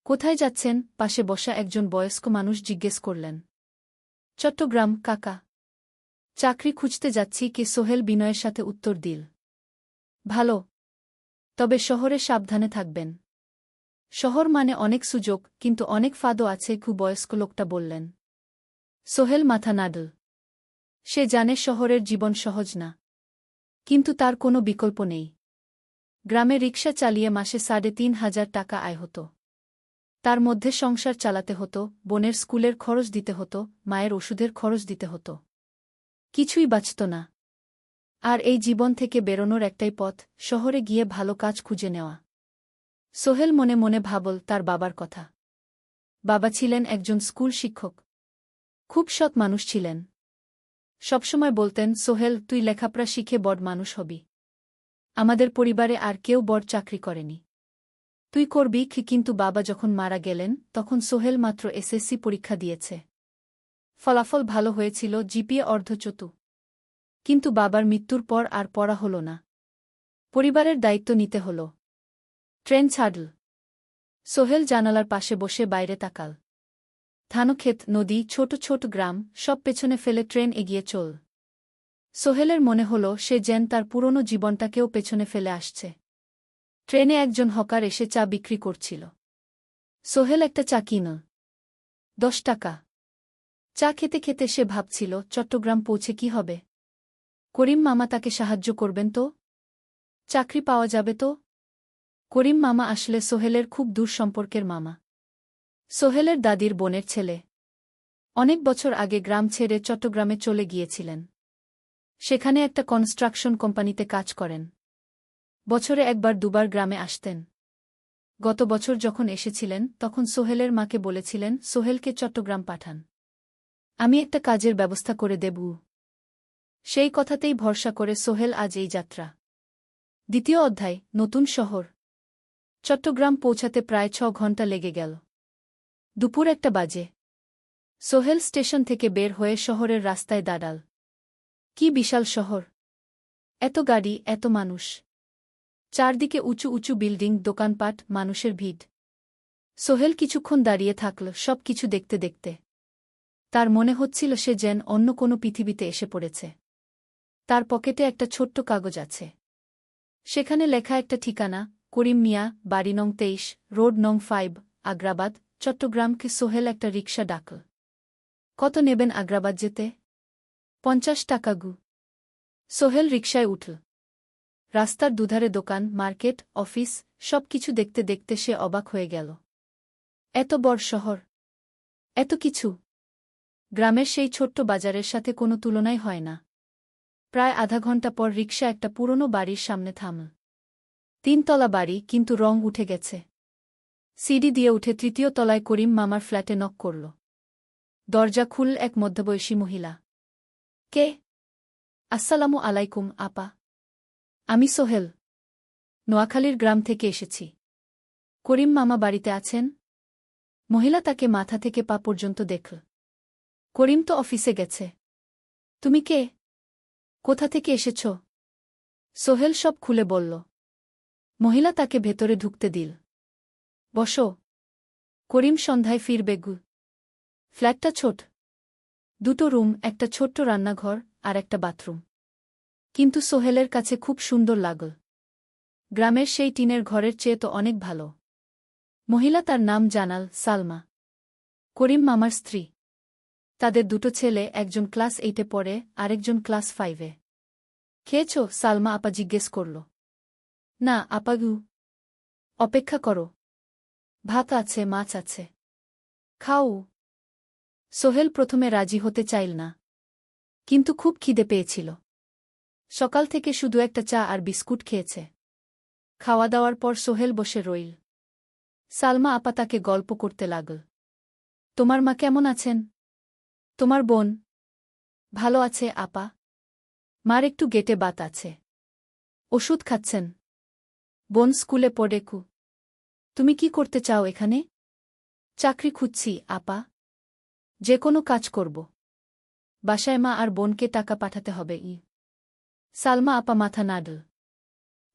কোথায় যাচ্ছেন? পাশে বসা একজন বয়স্ক মানুষ জিজ্ঞেস করলেন। চট্টগ্রাম কাকা। চাকরি খুঁজতে যাচ্ছি। কে? সোহেল বিনয়ের সাথে উত্তর দিল। ভালো। তবে শহরে সাবধানে থাকবেন। শহর মানে অনেক সুযোগ, কিন্তু অনেক ফাঁদও আছে। বয়স্ক লোকটা বললেন। সোহেল মাথা নাড়ল। সে জানে শহরের জীবন সহজ না। কিন্তু তার কোনো বিকল্প নেই। গ্রামে রিকশা চালিয়ে মাসে ৩,৫০০ টাকা আয় হতো। তার মধ্যে সংসার চালাতে হতো, বোনের স্কুলের খরচ দিতে হতো, মায়ের ওষুধের খরচ দিতে হতো। কিছুই বাঁচত না। আর এই জীবন থেকে বেরোনোর একটাই পথ, শহরে গিয়ে ভালো কাজ খুঁজে নেওয়া। সোহেল মনে মনে ভাবল তার বাবার কথা। বাবা ছিলেন একজন স্কুল শিক্ষক। খুব সৎ মানুষ ছিলেন। সবসময় বলতেন, সোহেল, তুই লেখাপড়া শিখে বড় মানুষ হবি। আমাদের পরিবারে আর কেউ বড় চাকরি করেনি। তুই করবি। কিন্তু বাবা যখন মারা গেলেন তখন সোহেল মাত্র এসএসসি পরীক্ষা দিয়েছে। ফলাফল ভালো হয়েছিল, জিপিএ অর্ধচতু। কিন্তু বাবার মৃত্যুর পর আর পড়া হল না। পরিবারের দায়িত্ব নিতে হল। ট্রেন ছাড়ল। সোহেল জানালার পাশে বসে বাইরে তাকাল। ধানক্ষেত, নদী, ছোট ছোট গ্রাম, সব পেছনে ফেলে ট্রেন এগিয়ে চল। সোহেলের মনে হল সে যেন তার পুরনো জীবনটাকেও পেছনে ফেলে আসছে। ট্রেনে একজন হকার এসে চা বিক্রি করছিল। সোহেল একটা চা কিনল। ১০ টাকা। চা খেতে খেতে সে ভাবছিল, চট্টগ্রাম পৌঁছে কি হবে? করিম মামা তাকে সাহায্য করবেন তো? চাকরি পাওয়া যাবে তো? করিম মামা আসলে সোহেলের খুব দূর সম্পর্কের মামা। সোহেলের দাদির বোনের ছেলে। অনেক বছর আগে গ্রাম ছেড়ে চট্টগ্রামে চলে গিয়েছিলেন। সেখানে একটা কনস্ট্রাকশন কোম্পানিতে কাজ করেন। বছরে একবার দুবার গ্রামে আসতেন। গত বছর যখন এসেছিলেন তখন সোহেলের মাকে বলেছিলেন সোহেলকে চট্টগ্রাম পাঠান। আমি একটা কাজের ব্যবস্থা করে দেব। সেই কথাতেই ভরসা করে সোহেল আজ এই যাত্রা। দ্বিতীয় অধ্যায়, নতুন শহর। চট্টগ্রাম পৌঁছাতে প্রায় ৬ ঘণ্টা লেগে গেল। দুপুর ১টা বাজে। সোহেল স্টেশন থেকে বের হয়ে শহরের রাস্তায় দাঁড়াল। কি বিশাল শহর! এত গাড়ি, এত মানুষ। চারদিকে উঁচু উঁচু বিল্ডিং, দোকানপাট, মানুষের ভিড়। সোহেল কিছুক্ষণ দাঁড়িয়ে থাকল সব কিছু দেখতে দেখতে। তার মনে হচ্ছিল সে যেন অন্য কোনো পৃথিবীতে এসে পড়েছে। তার পকেটে একটা ছোট্ট কাগজ আছে। সেখানে লেখা একটা ঠিকানা, করিম মিয়া, বাড়ি নং 23, রোড নং 5, আগ্রাবাদ, চট্টগ্রামকে। সোহেল একটা রিকশা ডাকল। কত নেবেন আগ্রাবাদ যেতে? 50 টাকা গু। সোহেল রিকশায় উঠল। রাস্তার দুধারে দোকান, মার্কেট, অফিস, সব কিছু দেখতে দেখতে সে অবাক হয়ে গেল। এত বড় শহর, এত কিছু! গ্রামের সেই ছোট্ট বাজারের সাথে কোনো তুলনাই হয় না। প্রায় আধা ঘন্টা পর রিকশা একটা পুরনো বাড়ির সামনে থামল। 3 তলা বাড়ি, কিন্তু রং উঠে গেছে। সিঁড়ি দিয়ে উঠে 3য় তলায় করিম মামার ফ্ল্যাটে নক করল। দরজা খুলল এক মধ্যবয়সী মহিলা। কে? আসসালামু আলাইকুম আপা। আমি সোহেল। নোয়াখালীর গ্রাম থেকে এসেছি। করিম মামা বাড়িতে আছেন? মহিলা তাকে মাথা থেকে পা পর্যন্ত দেখল। করিম তো অফিসে গেছে। তুমি কে? কোথা থেকে এসেছ? সোহেল সব খুলে বলল। মহিলা তাকে ভেতরে ঢুকতে দিল। বসো। করিম সন্ধ্যায় ফিরবে গু। ফ্ল্যাটটা ছোট। 2টো রুম, একটা ছোট্ট রান্নাঘর আর একটা বাথরুম। কিন্তু সোহেলের কাছে খুব সুন্দর লাগল। গ্রামের সেই টিনের ঘরের চেয়ে তো অনেক ভালো। মহিলা তার নাম জানাল সালমা। করিম মামার স্ত্রী। তাদের 2টো ছেলে, একজন ক্লাস 8-এ পড়ে, আরেকজন ক্লাস 5-এ। খেয়েছ? সালমা আপা জিজ্ঞেস করল। না আপা গু। অপেক্ষা করো। ভাত আছে, মাছ আছে। খাও। সোহেল প্রথমে রাজি হতে চাইল না। কিন্তু খুব খিদে পেয়েছিল। সকাল থেকে শুধু একটা চা আর বিস্কুট খেয়েছে। খাওয়া দাওয়ার পর সোহেল বসে রইল। সালমা আপা তাকে গল্প করতে লাগল। তোমার মা কেমন আছেন? তোমার বোন? ভালো আছে আপা। মার একটু গেটে বাত আছে। ওষুধ খাচ্ছেন। বোন স্কুলে পড়ে কু। তুমি কি করতে চাও এখানে? চাকরি খুঁজছি আপা। যে কোনো কাজ করব। বাসায় মা আর বোনকে টাকা পাঠাতে হবে। সালমা আপা মাথা নাড়ল।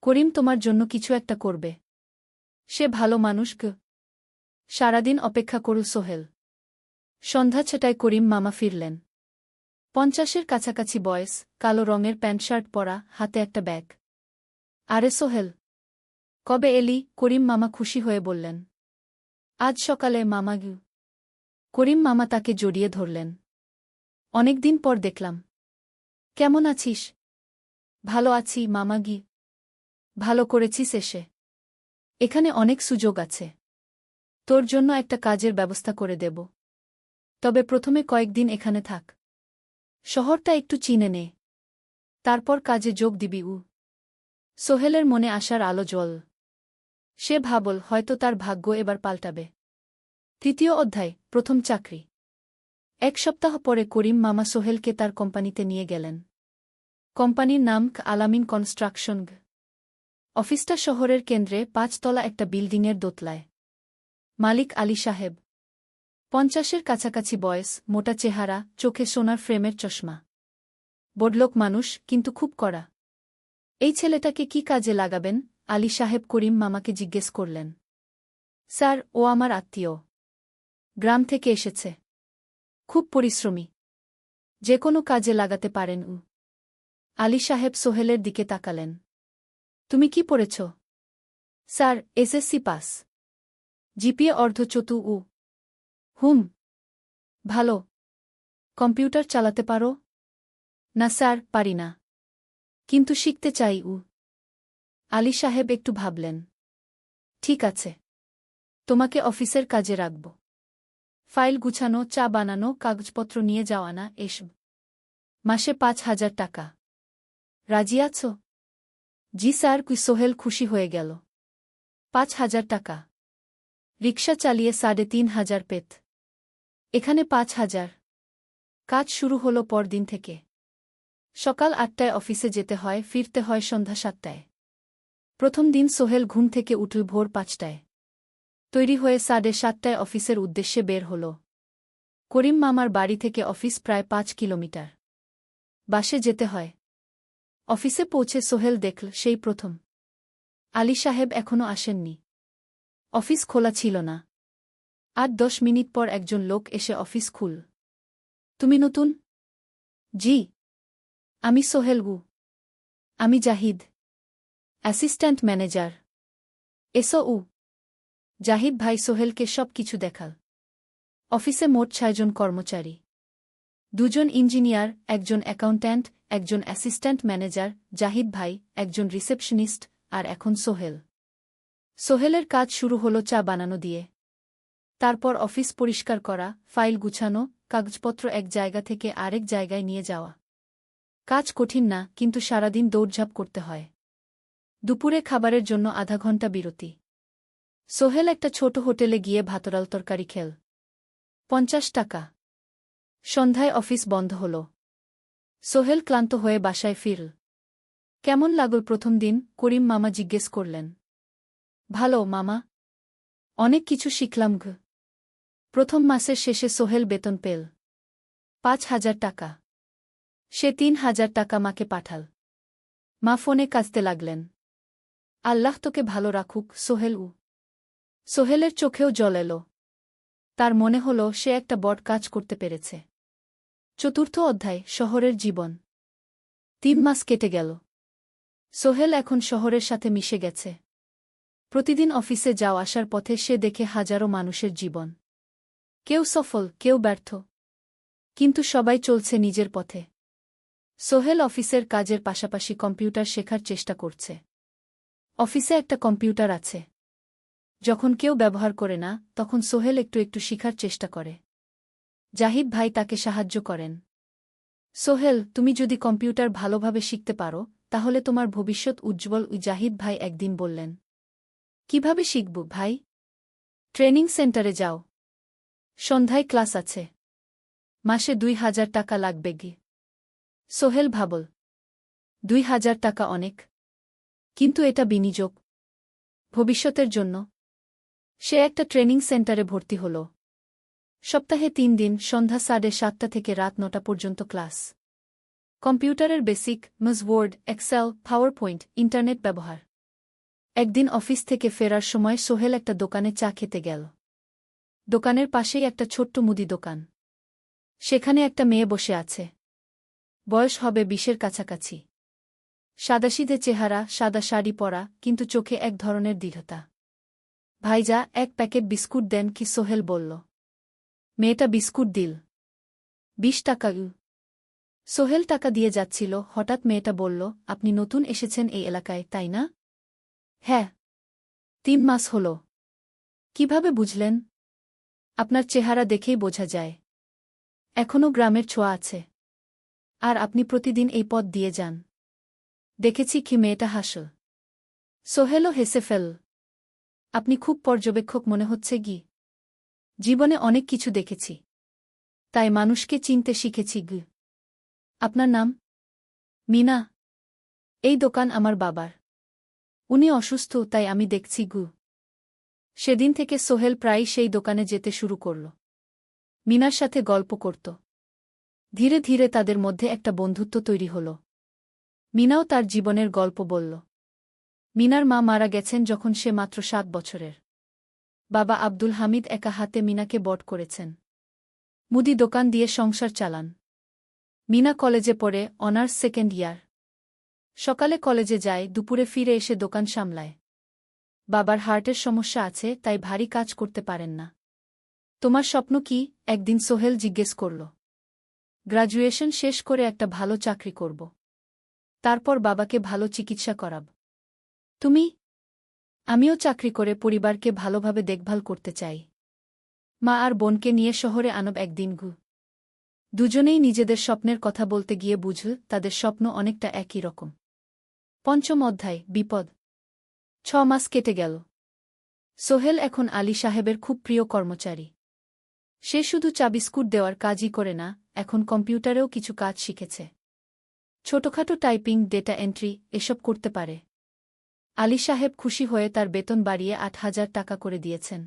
করিম তোমার জন্য কিছু একটা করবে। সে ভালো মানুষ গ। সারাদিন অপেক্ষা করু সোহেল। সন্ধ্যা 6টায় করিম মামা ফিরলেন। 50-এর কাছাকাছি বয়স, কালো রঙের প্যান্ট শার্ট পরা, হাতে একটা ব্যাগ। আরে সোহেল, কবে এলি? করিম মামা খুশি হয়ে বললেন। আজ সকালে মামা গু। করিম মামা তাকে জড়িয়ে ধরলেন। অনেকদিন পর দেখলাম। কেমন আছিস? ভালো আছি মামা গি। ভালো করেছিস এসে। এখানে অনেক সুযোগ আছে। তোর জন্য একটা কাজের ব্যবস্থা করে দেব। তবে প্রথমে কয়েকদিন এখানে থাক। শহরটা একটু চিনে নে। তারপর কাজে যোগ দিবি। সোহেলের মনে আসার আলো জ্বল। সে ভাবল হয়তো তার ভাগ্য এবার পাল্টাবে। 3য় অধ্যায়, প্রথম চাকরি। 1 সপ্তাহ পরে করিম মামা সোহেলকে তার কোম্পানিতে নিয়ে গেলেন। কোম্পানির নাম আলামিন কনস্ট্রাকশন। অফিসটা শহরের কেন্দ্রে, 5 তলা একটা বিল্ডিংয়ের দোতলায়। মালিক আলী সাহেব। 50-এর কাছাকাছি বয়স, মোটা চেহারা, চোখে সোনার ফ্রেমের চশমা। বড়লোক মানুষ, কিন্তু খুব কড়া। এই ছেলেটাকে কি কাজে লাগাবেন? আলী সাহেব করিম মামাকে জিজ্ঞেস করলেন। স্যার, ও আমার আত্মীয়। গ্রাম থেকে এসেছে। খুব পরিশ্রমী। যে কোনো কাজে লাগাতে পারেন। আলী সাহেব সোহেলের দিকে তাকালেন। তুমি কি পড়েছ? Sir, SSC pass. জিপিএ অর্ধচতু। হুম। ভালো। কম্পিউটার চালাতে পারো? না স্যার, পারি না। কিন্তু শিখতে চাই। আলী সাহেব একটু ভাবলেন। ঠিক আছে। তোমাকে অফিসের কাজে রাখব। ফাইল গুছানো, চা বানানো, কাগজপত্র নিয়ে যাওয়া, না এসব। মাসে 5,000 টাকা। রাজি আছো? জি স্যার। সোহেল খুশি হয়ে গেল। 5,000 টাকা। রিকশা চালিয়ে 3,500 পেত। এখানে 5,000। কাজ শুরু হলো পরদিন থেকে। সকাল 8টায় অফিসে যেতে হয়, ফিরতে হয় সন্ধ্যা 7টায়। প্রথম দিন সোহেল ঘুম থেকে উঠল ভোর 5টায়। তৈরি হয়ে 7:30টায় অফিসের উদ্দেশ্যে বের হল। করিম মামার বাড়ি থেকে অফিস প্রায় 5 কিলোমিটার। বাসে যেতে হয়। অফিসে পৌঁছে সোহেল দেখল সেই প্রথম আলী সাহেব এখনো আসেননি। অফিস খোলা ছিল না। 8-10 মিনিট পর একজন লোক এসে অফিস খুল। তুমি নতুন? জি। আমি সোহেল গু। আমি জাহিদ, অ্যাসিস্ট্যান্ট ম্যানেজার। এসো উ। জাহিদ ভাই সোহেলকে সব কিছু দেখাল। অফিসে মোট 6 জন কর্মচারী, 2 জন ইঞ্জিনিয়ার, একজন অ্যাকাউন্ট্যান্ট, একজন অ্যাসিস্ট্যান্ট ম্যানেজার, জাহিদ ভাই, একজন রিসেপশনিস্ট, আর এখন সোহেল। সোহেলের কাজ শুরু হলো চা বানানো দিয়ে। তারপর অফিস পরিষ্কার করা, ফাইল গুছানো, কাগজপত্র এক জায়গা থেকে আরেক জায়গায় নিয়ে যাওয়া। কাজ কঠিন না, কিন্তু সারাদিন দৌড়ঝাঁপ করতে হয়। দুপুরে খাবারের জন্য আধা ঘন্টা বিরতি। সোহেল একটা ছোট হোটেলে গিয়ে ভাতরাল তরকারি খেল। 50 টাকা। সন্ধ্যায় অফিস বন্ধ হল। সোহেল ক্লান্ত হয়ে বাসায় ফিরল। কেমন লাগল প্রথম দিন? করিম মামা জিজ্ঞেস করলেন। ভালো মামা। অনেক কিছু শিখলাম ঘ। প্রথম মাসের শেষে সোহেল বেতন পেল 5,000 টাকা। সে 3,000 টাকা মাকে পাঠাল। মা ফোনে কাঁদতে লাগলেন। আল্লাহ তোকে ভালো রাখুক সোহেল উ। সোহেলের চোখেও জল এলো। তার মনে হল সে একটা বড় কাজ করতে পেরেছে। চতুর্থ অধ্যায়, শহরের জীবন। 3 মাস কেটে গেল। সোহেল এখন শহরের সাথে মিশে গেছে। প্রতিদিন অফিসে যাও আসার পথে সে দেখে হাজারো মানুষের জীবন। কেউ সফল, কেউ ব্যর্থ, কিন্তু সবাই চলছে নিজের পথে। সোহেল অফিসের কাজের পাশাপাশি কম্পিউটার শেখার চেষ্টা করছে। অফিসে একটা কম্পিউটার আছে। যখন কেউ ব্যবহার করে না, তখন সোহেল একটু একটু শিখার চেষ্টা করে। জাহিদ ভাই তাকে সাহায্য করেন। সোহেল, তুমি যদি কম্পিউটার ভালোভাবে শিখতে পারো, তাহলে তোমার ভবিষ্যৎ উজ্জ্বল। জাহিদ ভাই একদিন বললেন। কিভাবে শিখব ভাই? ট্রেনিং সেন্টারে যাও। সন্ধ্যায় ক্লাস আছে। মাসে 2,000 টাকা লাগবে গি। সোহেল ভাবল, 2,000 টাকা অনেক, কিন্তু এটা বিনিয়োগ, ভবিষ্যতের জন্য। সে একটা ট্রেনিং সেন্টারে ভর্তি হল। সপ্তাহে 3 দিন, সন্ধ্যা 7:30 থেকে রাত 9টা পর্যন্ত ক্লাস। কম্পিউটারের basic, MS Word, Excel, PowerPoint, internet ব্যবহার। একদিন অফিস থেকে ফেরার সময় সোহেল একটা দোকানে চা খেতে গেল। দোকানের পাশেই একটা ছোট্ট মুদি দোকান। সেখানে একটা মেয়ে বসে আছে। বয়স হবে 20-এর কাছাকাছি। সাদাসিধে চেহারা, সাদা শাড়ি পরা, কিন্তু চোখে এক ধরনের দৃঢ়তা। ভাইজা, 1 প্যাকেট বিস্কুট দেন কি? সোহেল বলল। মেয়েটা বিস্কুট দিল। 20 টাকা। সোহেল টাকা দিয়ে যাচ্ছিল, হঠাৎ মেয়েটা বলল, আপনি নতুন এসেছেন এই এলাকায়, তাই না? হ্যাঁ। 3 মাস হল। কিভাবে বুঝলেন? আপনার চেহারা দেখেই বোঝা যায়। এখনও গ্রামের ছোঁয়া আছে। আর আপনি প্রতিদিন এই পথ দিয়ে যান। দেখেছি কি? মেয়েটা হাসল। সোহেলও হেসে ফেল। আপনি খুব পর্যবেক্ষক মনে হচ্ছে গি। জীবনে অনেক কিছু দেখেছি, তাই মানুষকে চিনতে শিখেছি গি। আপনার নাম? মিনা। এই দোকান আমার বাবার। উনি অসুস্থ, তাই আমি দেখছি গু। সেদিন থেকে সোহেল প্রায়ই সেই দোকানে যেতে শুরু করল। মিনার সাথে গল্প করত। ধীরে ধীরে তাদের মধ্যে একটা বন্ধুত্ব তৈরি হল। মিনাও তার জীবনের গল্প বলল। মিনার মা মারা গেছেন যখন সে মাত্র 7 বছরের। বাবা আব্দুল হামিদ একা হাতে মিনাকে বড় করেছেন। মুদি দোকান দিয়ে সংসার চালান। মিনা কলেজে পড়ে, অনার্স 2nd ইয়ার। সকালে কলেজে যায়, দুপুরে ফিরে এসে দোকান সামলায়। বাবার হার্টের সমস্যা আছে, তাই ভারী কাজ করতে পারেন না। তোমার স্বপ্ন কি? একদিন সোহেল জিজ্ঞেস করল। গ্র্যাজুয়েশন শেষ করে একটা ভালো চাকরি করব। তারপর বাবাকে ভালো চিকিৎসা করাব। তুমি? আমিও চাকরি করে পরিবারকে ভালোভাবে দেখভাল করতে চাই। মা আর বোনকে নিয়ে শহরে আনব একদিন গু। দুজনেই নিজেদের স্বপ্নের কথা বলতে গিয়ে বুঝল তাদের স্বপ্ন অনেকটা একই রকম। 5ম অধ্যায়, বিপদ। 6 মাস কেটে গেল। সোহেল এখন আলী সাহেবের খুব প্রিয় কর্মচারী। সে শুধু চা বিস্কুট দেওয়ার কাজই করে না, এখন কম্পিউটারেও কিছু কাজ শিখেছে। ছোটখাটো টাইপিং, ডেটা এন্ট্রি, এসব করতে পারে। আলী সাহেব খুশি হয়ে তার বেতন বাড়িয়ে 8,000 টাকা করে দিয়েছেন।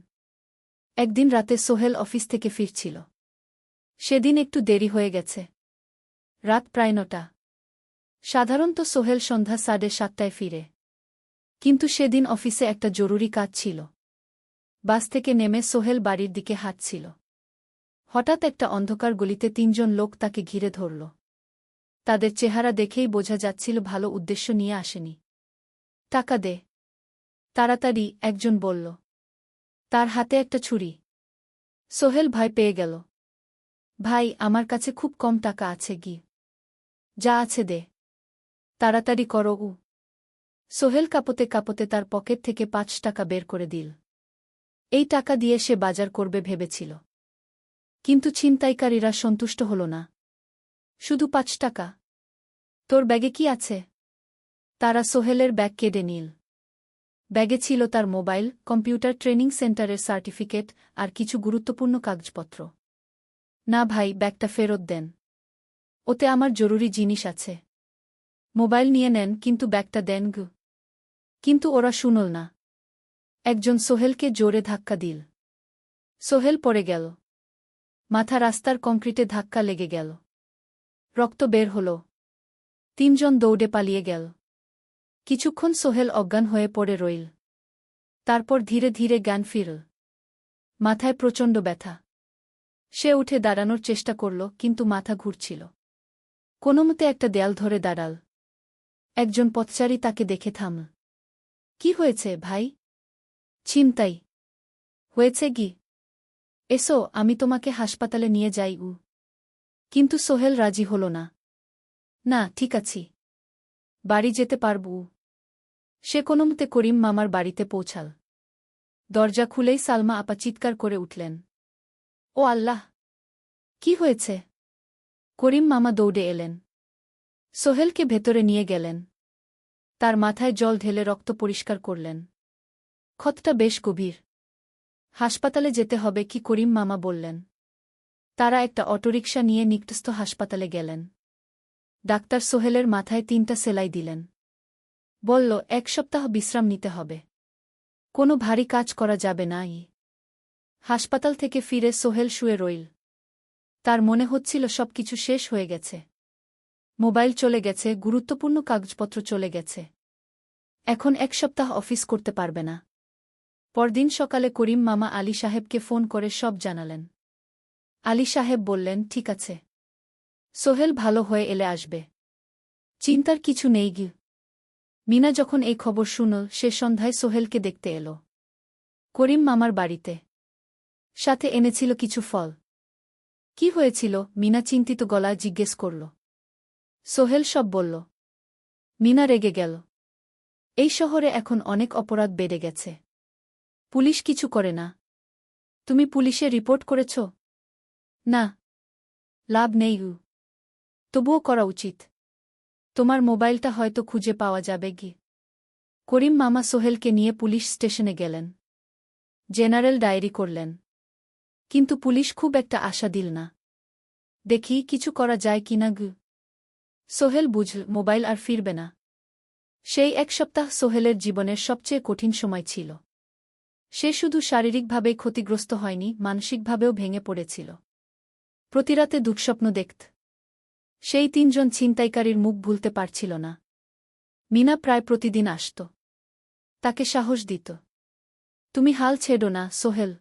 একদিন রাতে সোহেল অফিস থেকে ফিরছিল। সেদিন একটু দেরি হয়ে গেছে। রাত প্রায় 9টা। সাধারণত সোহেল সন্ধ্যা 7:30টায় ফিরে। কিন্তু সেদিন অফিসে একটা জরুরি কাজ ছিল। বাস থেকে নেমে সোহেল বাড়ির দিকে হাঁটছিল। হঠাৎ একটা অন্ধকার গলিতে ৩ জন লোক তাকে ঘিরে ধরল। তাদের চেহারা দেখেই বোঝা যাচ্ছিল ভালো উদ্দেশ্য নিয়ে আসেনি। টাকা দে, তাড়াতাড়ি, একজন বলল। তার হাতে একটা ছুরি। সোহেল ভয় পেয়ে গেল। ভাই, আমার কাছে খুব কম টাকা আছে গি। যা আছে দে, তাড়াতাড়ি করো। সোহেল কাঁপতে কাঁপতে তার পকেট থেকে ৫ টাকা বের করে দিল। এই টাকা দিয়ে সে বাজার করবে ভেবেছিল। কিন্তু ছিনতাইকারীরা সন্তুষ্ট হল না। শুধু ৫ টাকা? তোর ব্যাগে কি আছে? তারা সোহেলের ব্যাগ কেড়ে নিল। ব্যাগে ছিল তার মোবাইল, কম্পিউটার ট্রেনিং সেন্টারের সার্টিফিকেট আর কিছু গুরুত্বপূর্ণ কাগজপত্র। না ভাই, ব্যাগটা ফেরত দেন। ওতে আমার জরুরি জিনিস আছে। মোবাইল নিয়ে নেন, কিন্তু ব্যাগটা দেন গু। কিন্তু ওরা শুনল না। একজন সোহেলকে জোরে ধাক্কা দিল। সোহেল পড়ে গেল। মাথা রাস্তার কংক্রিটে ধাক্কা লেগে গেল। রক্ত বের হল। ৩ জন দৌড়ে পালিয়ে গেল। কিছুক্ষণ সোহেল অজ্ঞান হয়ে পড়ে রইল। তারপর ধীরে ধীরে জ্ঞান ফিরল। মাথায় প্রচণ্ড ব্যথা। সে উঠে দাঁড়ানোর চেষ্টা করল, কিন্তু মাথা ঘুরছিল। কোনোমতে একটা দেয়াল ধরে দাঁড়াল। একজন পথচারী তাকে দেখে থামল। কি হয়েছে ভাই? ছিনতাই হয়েছে গি? এসো, আমি তোমাকে হাসপাতালে নিয়ে যাই। কিন্তু সোহেল রাজি হল না। না, ঠিক আছি, বাড়ি যেতে পারব। সে কোনোমতে করিম মামার বাড়িতে পৌঁছাল। দরজা খুলেই সালমা আপা চিৎকার করে উঠলেন। ও আল্লাহ! কি হয়েছে? করিম মামা দৌড়ে এলেন। সোহেলকে ভেতরে নিয়ে গেলেন। তার মাথায় জল ঢেলে রক্ত পরিষ্কার করলেন। ক্ষতটা বেশ গভীর। হাসপাতালে যেতে হবে কি? করিম মামা বললেন। তারা একটা অটোরিকশা নিয়ে নিকটস্থ হাসপাতালে গেলেন। ডাক্তার সোহেলের মাথায় ৩টা সেলাই দিলেন। বলল, ১ সপ্তাহ বিশ্রাম নিতে হবে। কোনো ভারী কাজ করা যাবে না। হাসপাতাল থেকে ফিরে সোহেল শুয়ে রইল। তার মনে হচ্ছিল সবকিছু শেষ হয়ে গেছে। মোবাইল চলে গেছে, গুরুত্বপূর্ণ কাগজপত্র চলে গেছে। এখন ১ সপ্তাহ অফিস করতে পারবে না। পরদিন সকালে করিম মামা আলী সাহেবকে ফোন করে সব জানালেন। আলী সাহেব বললেন, ঠিক আছে, সোহেল ভালো হয়ে এলে আসবে, চিন্তার কিছু নেই গি। মিনা যখন এই খবর শুনল, সে সন্ধ্যায় সোহেলকে দেখতে এল করিম মামার বাড়িতে। সাথে এনেছিল কিছু ফল। কি হয়েছিল? মিনা চিন্তিত গলায় জিজ্ঞেস করল। সোহেল সব বলল। মিনা রেগে গেল। এই শহরে এখন অনেক অপরাধ বেড়ে গেছে। পুলিশ কিছু করে না। তুমি পুলিশে রিপোর্ট করেছ? না, লাভ নেই। তবুও করা উচিত। তোমার মোবাইলটা হয়তো খুঁজে পাওয়া যাবে গি। করিম মামা সোহেলকে নিয়ে পুলিশ স্টেশনে গেলেন। জেনারেল ডায়েরি করলেন। কিন্তু পুলিশ খুব একটা আশা দিল না। দেখি কিছু করা যায় কিনা গু। সোহেল বুঝল মোবাইল আর ফিরবে না। সেই ১ সপ্তাহ সোহেলের জীবনের সবচেয়ে কঠিন সময় ছিল। সে শুধু শারীরিকভাবেই ক্ষতিগ্রস্ত হয়নি, মানসিকভাবেও ভেঙে পড়েছিল। প্রতিরাতে দুঃস্বপ্ন দেখত। সেই ৩ জন ছিনতাইকারীর মুখ ভুলতে পারছিল না। মিনা প্রায় প্রতিদিন আসত। তাকে সাহস দিত। তুমি হাল ছেড়ো না সোহেল।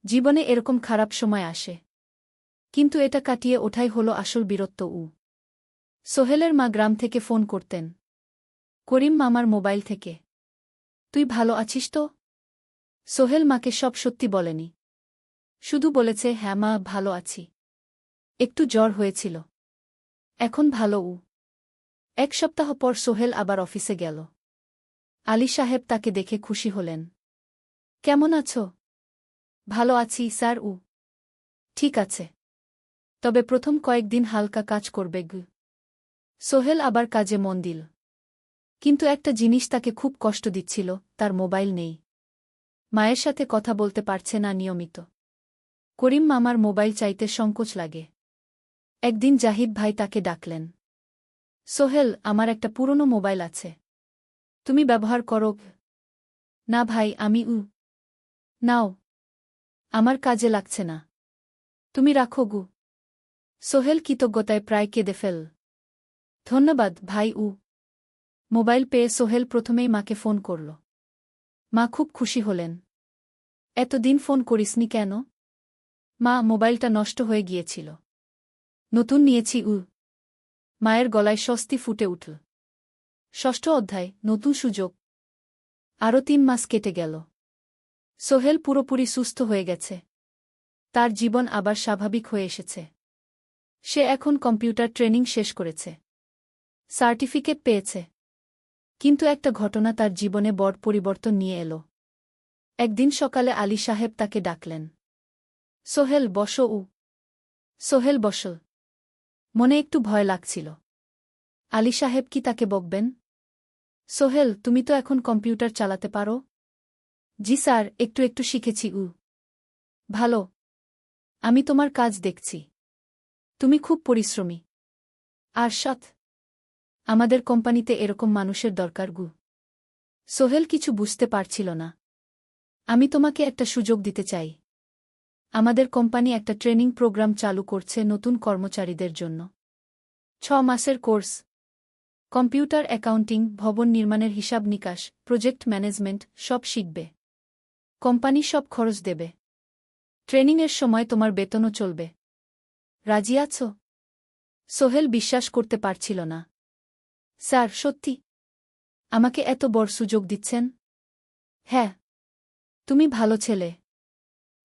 জীবনে এরকম খারাপ সময় আসে। কিন্তু এটা কাটিয়ে ওঠাই হলো আসল বীরত্ব। সোহেলের মা গ্রাম থেকে ফোন করতেন। করিম মামার মোবাইল থেকে। তুই ভালো আছিস তো? সোহেল মাকে সব সত্যি বলেনি। শুধু বলেছে, হ্যাঁ মা, ভালো আছি। একটু জ্বর হয়েছিল। এখন ভালো। ১ সপ্তাহ পর সোহেল আবার অফিসে গেল। আলী সাহেব তাকে দেখে খুশি হলেন। কেমন আছো? ভালো আছি স্যার। ঠিক আছে, তবে প্রথম কয়েকদিন হালকা কাজ করবে গু। সোহেল আবার কাজে মন দিল। কিন্তু একটা জিনিস তাকে খুব কষ্ট দিচ্ছিল, তার মোবাইল নেই। মায়ের সাথে কথা বলতে পারছে না নিয়মিত। করিম মামার মোবাইল চাইতে সংকোচ লাগে। একদিন জাহিদ ভাই তাকে ডাকলেন। সোহেল, আমার একটা পুরনো মোবাইল আছে, তুমি ব্যবহার করো? না ভাই, আমি নাও, আমার কাজে লাগছে না, তুমি রাখো গু। সোহেল কৃতজ্ঞতায় প্রায় কেঁদে ফেল। ধন্যবাদ ভাই। মোবাইল পেয়ে সোহেল প্রথমেই মাকে ফোন করল। মা খুব খুশি হলেন। এতদিন ফোন করিসনি কেন? মা, মোবাইলটা নষ্ট হয়ে গিয়েছিল। নতুন নিয়েছি। মায়ের গলায় স্বস্তি ফুটে উঠল। ষষ্ঠ অধ্যায়, নতুন সুযোগ। আরও 3 মাস কেটে গেল। সোহেল পুরোপুরি সুস্থ হয়ে গেছে। তার জীবন আবার স্বাভাবিক হয়ে এসেছে। সে এখন কম্পিউটার ট্রেনিং শেষ করেছে। সার্টিফিকেট পেয়েছে। কিন্তু একটা ঘটনা তার জীবনে বড় পরিবর্তন নিয়ে এল। একদিন সকালে আলী সাহেব তাকে ডাকলেন। সোহেল, বসো। সোহেল বসল। মনে একটু ভয় লাগছিল। আলী সাহেব কি তাকে বকবেন? সোহেল, তুমি তো এখন কম্পিউটার চালাতে পারো? জি স্যার, একটু একটু শিখেছি। ভালো। আমি তোমার কাজ দেখছি। তুমি খুব পরিশ্রমী আর সৎ। আমাদের কোম্পানিতে এরকম মানুষের দরকার। সোহেল কিছু বুঝতে পারছিল না। আমি তোমাকে একটা সুযোগ দিতে চাই। আমাদের কোম্পানি একটা ট্রেনিং প্রোগ্রাম চালু করছে নতুন কর্মচারীদের জন্য। 6 মাসের কোর্স। কম্পিউটার অ্যাকাউন্টিং, ভবন নির্মাণের হিসাব নিকাশ, প্রজেক্ট ম্যানেজমেন্ট সব শিখবে। কোম্পানি সব খরচ দেবে। ট্রেনিংয়ের সময় তোমার বেতনও চলবে। রাজি আছো? সোহেল বিশ্বাস করতে পারছিল না। স্যার, সত্যি? আমাকে এত বড় সুযোগ দিচ্ছেন? হ্যাঁ। তুমি ভালো ছেলে,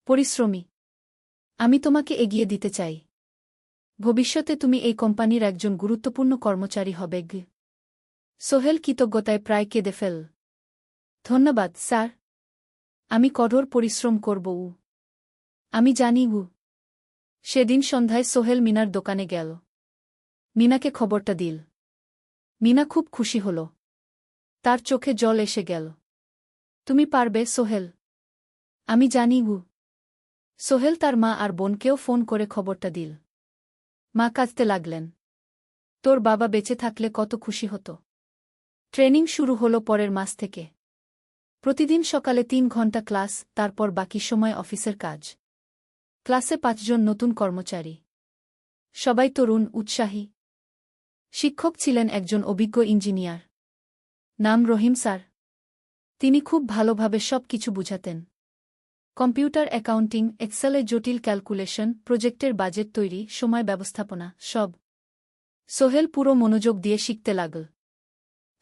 পরিশ্রমী। আমি তোমাকে এগিয়ে দিতে চাই। ভবিষ্যতে তুমি এই কোম্পানির একজন গুরুত্বপূর্ণ কর্মচারী হবে। সোহেল কৃতজ্ঞতায় প্রায় কেঁদে ফেল। ধন্যবাদ স্যার। আমি কঠোর পরিশ্রম করব। আমি জানি। সেদিন সন্ধ্যায় সোহেল মিনার দোকানে গেল। মিনাকে খবরটা দিল। মিনা খুব খুশি হল। তার চোখে জল এসে গেল। তুমি পারবে সোহেল। আমি জানি। সোহেল তার মা আর বোনকেও ফোন করে খবরটা দিল। মা কাঁদতে লাগলেন। তোর বাবা বেঁচে থাকলে কত খুশি হতো। ট্রেনিং শুরু হলো পরের মাস থেকে। প্রতিদিন সকালে 3 ঘন্টা ক্লাস, তারপর বাকি সময় অফিসের কাজ। ক্লাসে 5 জন নতুন কর্মচারী। সবাই তরুণ, উৎসাহী। শিক্ষক ছিলেন একজন অভিজ্ঞ ইঞ্জিনিয়ার। নাম রহিম স্যার। তিনি খুব ভালোভাবে সব কিছু বুঝাতেন। কম্পিউটার অ্যাকাউন্টিং, এক্সেলে জটিল ক্যালকুলেশন, প্রজেক্টের বাজেট তৈরি, সময় ব্যবস্থাপনা সব। সোহেল পুরো মনোযোগ দিয়ে শিখতে লাগল।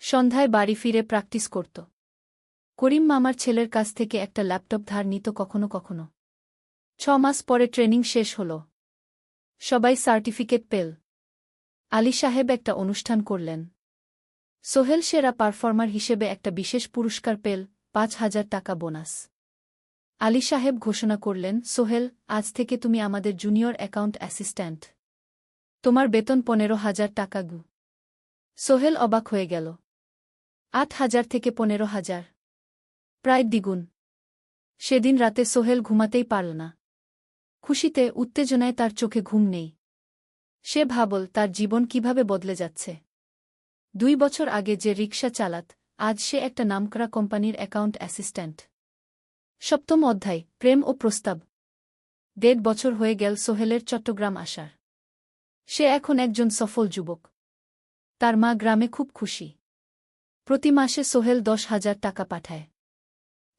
সন্ধ্যায় বাড়ি ফিরে প্র্যাকটিস করত। করিম মামার ছেলের কাছ থেকে একটা ল্যাপটপ ধার নিত কখনো কখনো। 6 মাস পরে ট্রেনিং শেষ হল। সবাই সার্টিফিকেট পেল। আলী সাহেব একটা অনুষ্ঠান করলেন। সোহেল সেরা পারফর্মার হিসেবে একটা বিশেষ পুরস্কার পেল, 5,000 টাকা বোনাস। আলী সাহেব ঘোষণা করলেন, সোহেল, আজ থেকে তুমি আমাদের জুনিয়র অ্যাকাউন্ট অ্যাসিস্ট্যান্ট। তোমার বেতন 15,000 টাকা। সোহেল অবাক হয়ে গেল। 8,000 থেকে 15,000, প্রায় দ্বিগুণ। সেদিন রাতে সোহেল ঘুমাতেই পারল না। খুশিতে, উত্তেজনায় তার চোখে ঘুম নেই। সে ভাবল তার জীবন কিভাবে বদলে যাচ্ছে। 2 বছর আগে যে রিকশা চালাত, আজ সে একটা নামকরা কোম্পানির অ্যাকাউন্ট অ্যাসিস্ট্যান্ট। 7ম অধ্যায়, প্রেম ও প্রস্তাব। 1.5 বছর হয়ে গেল সোহেলের চট্টগ্রাম আসার। সে এখন একজন সফল যুবক। তার মা গ্রামে খুব খুশি। প্রতি মাসে সোহেল 10,000 টাকা পাঠায়।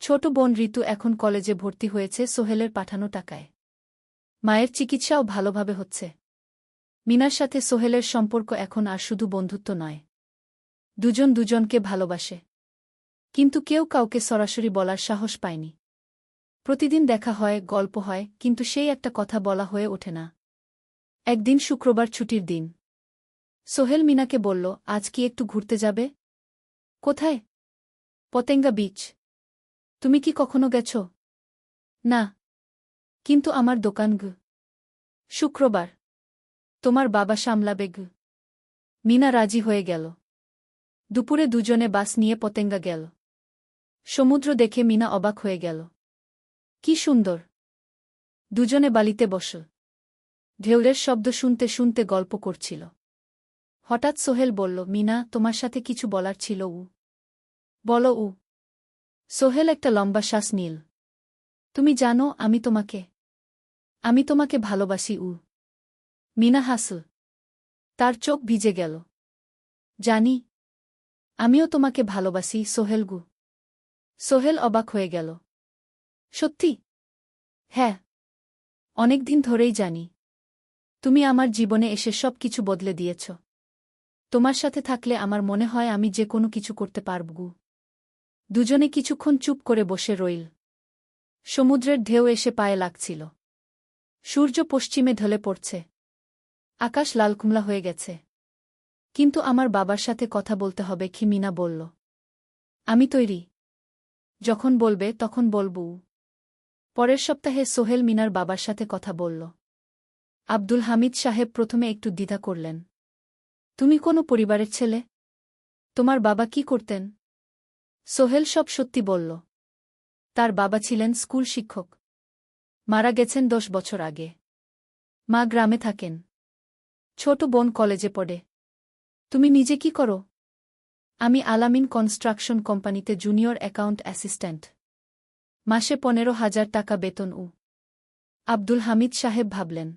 ছোট বোন ঋতু এখন কলেজে ভর্তি হয়েছে সোহেলের পাঠানো টাকায়। মায়ের চিকিৎসাও ভালোভাবে হচ্ছে। মিনার সাথে সোহেলের সম্পর্ক এখন আর শুধু বন্ধুত্ব নয়। দুজন দুজনকে ভালোবাসে। কিন্তু কেউ কাউকে সরাসরি বলার সাহস পায়নি। প্রতিদিন দেখা হয়, গল্প হয়, কিন্তু সেই একটা কথা বলা হয়ে ওঠে না। একদিন শুক্রবার ছুটির দিন। সোহেল মিনাকে বলল, আজ কি একটু ঘুরতে যাবে? কোথায়? পতেঙ্গা বিচ। তুমি কি কখনো গেছ? না। কিন্তু আমার দোকান। শুক্রবার। তোমার বাবা সামলাবে। মিনা রাজি হয়ে গেল। দুপুরে দুজনে বাস নিয়ে পতেঙ্গা গেল। সমুদ্র দেখে মিনা অবাক হয়ে গেল। কি সুন্দর। দুজনে বালিতে বসল। ঢেউয়ের শব্দ শুনতে শুনতে গল্প করছিল। হঠাৎ সোহেল বলল, মিনা, তোমার সাথে কিছু বলার ছিল। বলো। সোহেল একটা লম্বা শ্বাস নিল। তুমি জানো, আমি তোমাকে ভালোবাসি। মিনা হাসল। তার চোখ ভিজে গেল। জানি। আমিও তোমাকে ভালোবাসি সোহেল। সোহেল অবাক হয়ে গেল। সত্যি? হ্যাঁ। অনেক দিন ধরেই জানি। তুমি আমার জীবনে এসে সব কিছু বদলে দিয়েছ। তোমার সাথে থাকলে আমার মনে হয় আমি যে কোনো কিছু করতে পারব। দুজনে কিছুক্ষণ চুপ করে বসে রইল। সমুদ্রের ঢেউ এসে পায়ে লাগছিল। সূর্য পশ্চিমে ঢলে পড়ছে। আকাশ লালকুমলা হয়ে গেছে। কিন্তু আমার বাবার সাথে কথা বলতে হবে কি? মিনা বলল। আমি তৈরি। যখন বলবে তখন বলবো। পরের সপ্তাহে সোহেল মিনার বাবার সাথে কথা বলল। আব্দুল হামিদ সাহেব প্রথমে একটু দ্বিধা করলেন। তুমি কোনো পরিবারের ছেলে? তোমার বাবা কি করতেন? সোহেল সব সত্যি বলল। তার বাবা ছিলেন স্কুল শিক্ষক। মারা গেছেন 10 বছর আগে। মা গ্রামে থাকেন। ছোট বোন কলেজে পড়ে। তুমি নিজে কি করো? আমি আলামিন কনস্ট্রাকশন কোম্পানিতে জুনিয়র অ্যাকাউন্ট অ্যাসিস্ট্যান্ট। মাসে 15,000 টাকা বেতন। আব্দুল হামিদ সাহেব ভাবলেন।